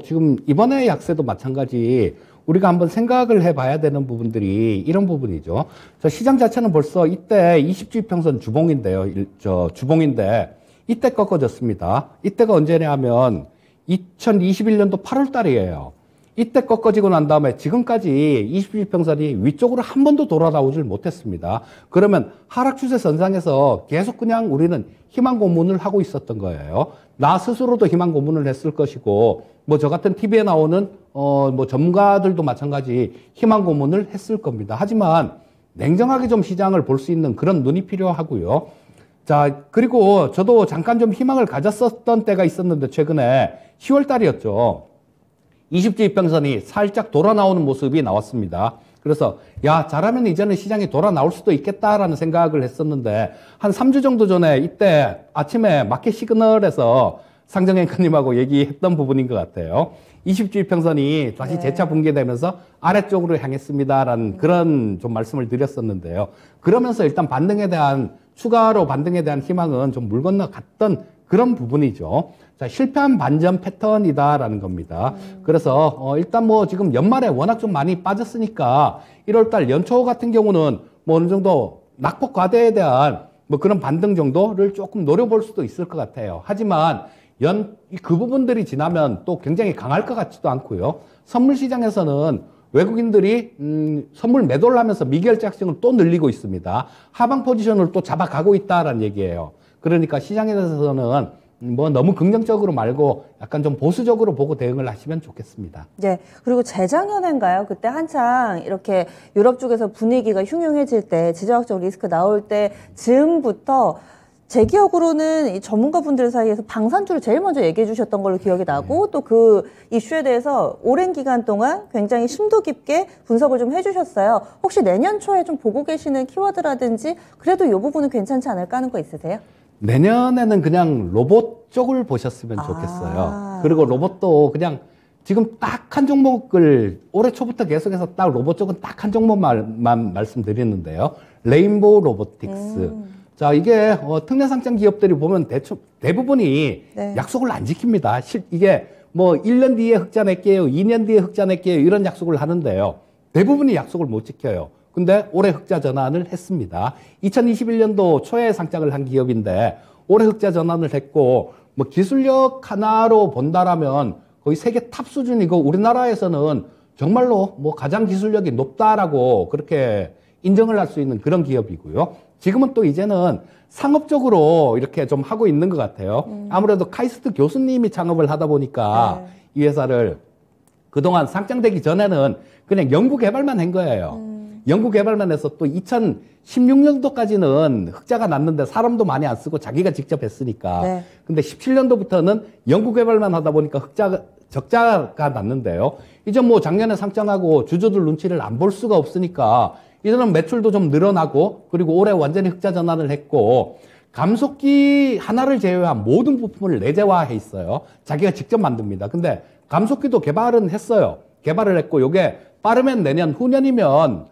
지금 이번에 약세도 마찬가지 우리가 한번 생각을 해봐야 되는 부분들이 이런 부분이죠. 자, 시장 자체는 벌써 이때 20주평선 주봉인데요. 주봉인데 이때 꺾어졌습니다. 이때가 언제냐 하면 2021년도 8월 달이에요. 이때 꺾어지고 난 다음에 지금까지 20주평선이 위쪽으로 한 번도 돌아나오질 못했습니다. 그러면 하락 추세 선상에서 계속 그냥 우리는 희망 고문을 하고 있었던 거예요. 나 스스로도 희망 고문을 했을 것이고, 뭐 저 같은 TV에 나오는 뭐 전문가들도 마찬가지 희망 고문을 했을 겁니다. 하지만 냉정하게 좀 시장을 볼 수 있는 그런 눈이 필요하고요. 자, 그리고 저도 잠깐 좀 희망을 가졌었던 때가 있었는데, 최근에 10월 달이었죠. 20주 이평선이 살짝 돌아 나오는 모습이 나왔습니다. 그래서 야, 잘하면 이제는 시장이 돌아 나올 수도 있겠다라는 생각을 했었는데, 한 3주 정도 전에 이때 아침에 마켓 시그널에서 상정 앵커님하고 얘기했던 부분인 것 같아요. 20주 이평선이 다시 재차 붕괴되면서 아래쪽으로 향했습니다라는 그런 좀 말씀을 드렸었는데요. 그러면서 일단 반등에 대한, 추가로 반등에 대한 희망은 좀 물 건너 갔던 그런 부분이죠. 자, 실패한 반전 패턴이다라는 겁니다. 그래서 일단 뭐 지금 연말에 워낙 좀 많이 빠졌으니까 1월달 연초 같은 경우는 뭐 어느 정도 낙폭 과대에 대한 뭐 그런 반등 정도를 조금 노려볼 수도 있을 것 같아요. 하지만 그 부분들이 지나면 또 굉장히 강할 것 같지도 않고요. 선물 시장에서는 외국인들이 선물 매도를 하면서 미결제 확증을 또 늘리고 있습니다. 하방 포지션을 또 잡아가고 있다라는 얘기예요. 그러니까 시장에 대해서는 뭐 너무 긍정적으로 말고 약간 좀 보수적으로 보고 대응을 하시면 좋겠습니다. 네. 그리고 재작년인가요? 그때 한창 이렇게 유럽 쪽에서 분위기가 흉흉해질 때, 지정학적 리스크 나올 때 즈음부터 제 기억으로는 이 전문가분들 사이에서 방산주를 제일 먼저 얘기해 주셨던 걸로 기억이 나고, 또 그 이슈에 대해서 오랜 기간 동안 굉장히 심도 깊게 분석을 좀 해주셨어요. 혹시 내년 초에 좀 보고 계시는 키워드라든지 그래도 이 부분은 괜찮지 않을까 하는 거 있으세요? 내년에는 그냥 로봇 쪽을 보셨으면 좋겠어요. 그리고 로봇도 그냥 지금 딱 한 종목을 올해 초부터 계속해서 딱 로봇 쪽은 딱 한 종목만 말씀드리는데요. 레인보우 로보틱스. 자, 이게 특례상장 기업들이 보면 대부분이 약속을 안 지킵니다. 이게 뭐 1년 뒤에 흑자 낼게요, 2년 뒤에 흑자 낼게요, 이런 약속을 하는데요. 대부분이 약속을 못 지켜요. 근데 올해 흑자 전환을 했습니다. 2021년도 초에 상장을 한 기업인데 올해 흑자 전환을 했고, 뭐 기술력 하나로 본다라면 거의 세계 탑 수준이고, 우리나라에서는 정말로 뭐 가장 기술력이 높다라고 그렇게 인정을 할 수 있는 그런 기업이고요. 지금은 또 이제는 상업적으로 이렇게 좀 하고 있는 것 같아요. 아무래도 카이스트 교수님이 창업을 하다 보니까 이 회사를 그동안 상장되기 전에는 그냥 연구 개발만 한 거예요. 연구 개발만 해서 또 2016년도까지는 흑자가 났는데 사람도 많이 안 쓰고 자기가 직접 했으니까. 근데 17년도부터는 연구 개발만 하다 보니까 적자가 났는데요. 이제 뭐 작년에 상장하고 주주들 눈치를 안 볼 수가 없으니까 이제는 매출도 좀 늘어나고, 그리고 올해 완전히 흑자 전환을 했고, 감속기 하나를 제외한 모든 부품을 내재화해 있어요. 자기가 직접 만듭니다. 근데 감속기도 개발은 했어요. 개발을 했고, 요게 빠르면 내년, 후년이면,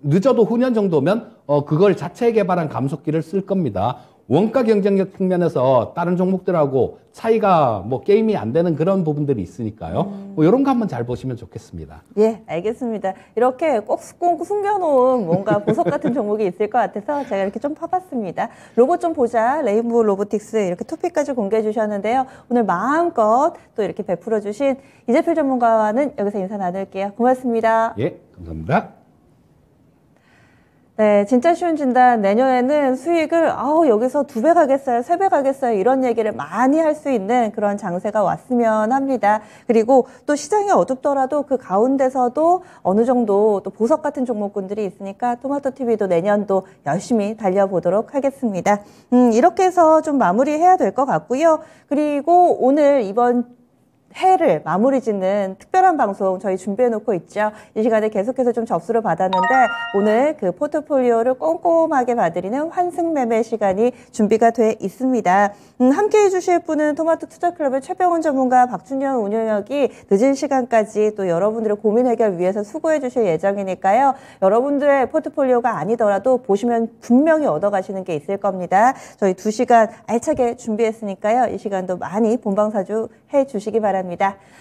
늦어도 후년 정도면 그걸 자체 개발한 감속기를 쓸 겁니다. 원가 경쟁력 측면에서 다른 종목들하고 차이가 뭐 게임이 안 되는 그런 부분들이 있으니까요. 뭐 이런 거 한번 잘 보시면 좋겠습니다. 예, 알겠습니다. 이렇게 꼭 숨겨놓은 뭔가 보석 같은 종목이 있을 것 같아서 제가 이렇게 좀 파봤습니다. 로봇 좀 보자, 레인보우 로보틱스 이렇게 토픽까지 공개해 주셨는데요. 오늘 마음껏 또 이렇게 베풀어 주신 이재필 전문가와는 여기서 인사 나눌게요. 고맙습니다. 예, 감사합니다. 네, 진짜 쉬운 진단. 내년에는 수익을 여기서 2배 가겠어요, 3배 가겠어요, 이런 얘기를 많이 할 수 있는 그런 장세가 왔으면 합니다. 그리고 또 시장이 어둡더라도 그 가운데서도 어느 정도 또 보석 같은 종목군들이 있으니까 토마토TV도 내년도 열심히 달려보도록 하겠습니다. 이렇게 해서 좀 마무리해야 될 것 같고요. 그리고 오늘 이번 해를 마무리 짓는 특별한 방송 저희 준비해놓고 있죠. 이 시간에 계속해서 좀 접수를 받았는데, 오늘 그 포트폴리오를 꼼꼼하게 봐드리는 환승 매매 시간이 준비가 돼 있습니다. 함께 해주실 분은 토마토 투자클럽의 최병훈 전문가, 박준현 운영역이 늦은 시간까지 또 여러분들의 고민 해결 위해서 수고해 주실 예정이니까요. 여러분들의 포트폴리오가 아니더라도 보시면 분명히 얻어가시는 게 있을 겁니다. 저희 2시간 알차게 준비했으니까요. 이 시간도 많이 본방사주 해주시기 바랍니다.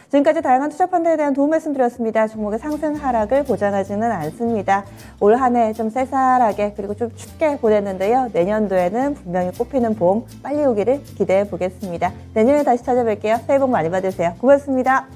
지금까지 다양한 투자 펀드에 대한 도움 말씀드렸습니다. 종목의 상승 하락을 보장하지는 않습니다. 올 한 해 좀 쌀쌀하게 그리고 좀 춥게 보냈는데요. 내년도에는 분명히 꽃피는 봄 빨리 오기를 기대해 보겠습니다. 내년에 다시 찾아뵐게요. 새해 복 많이 받으세요. 고맙습니다.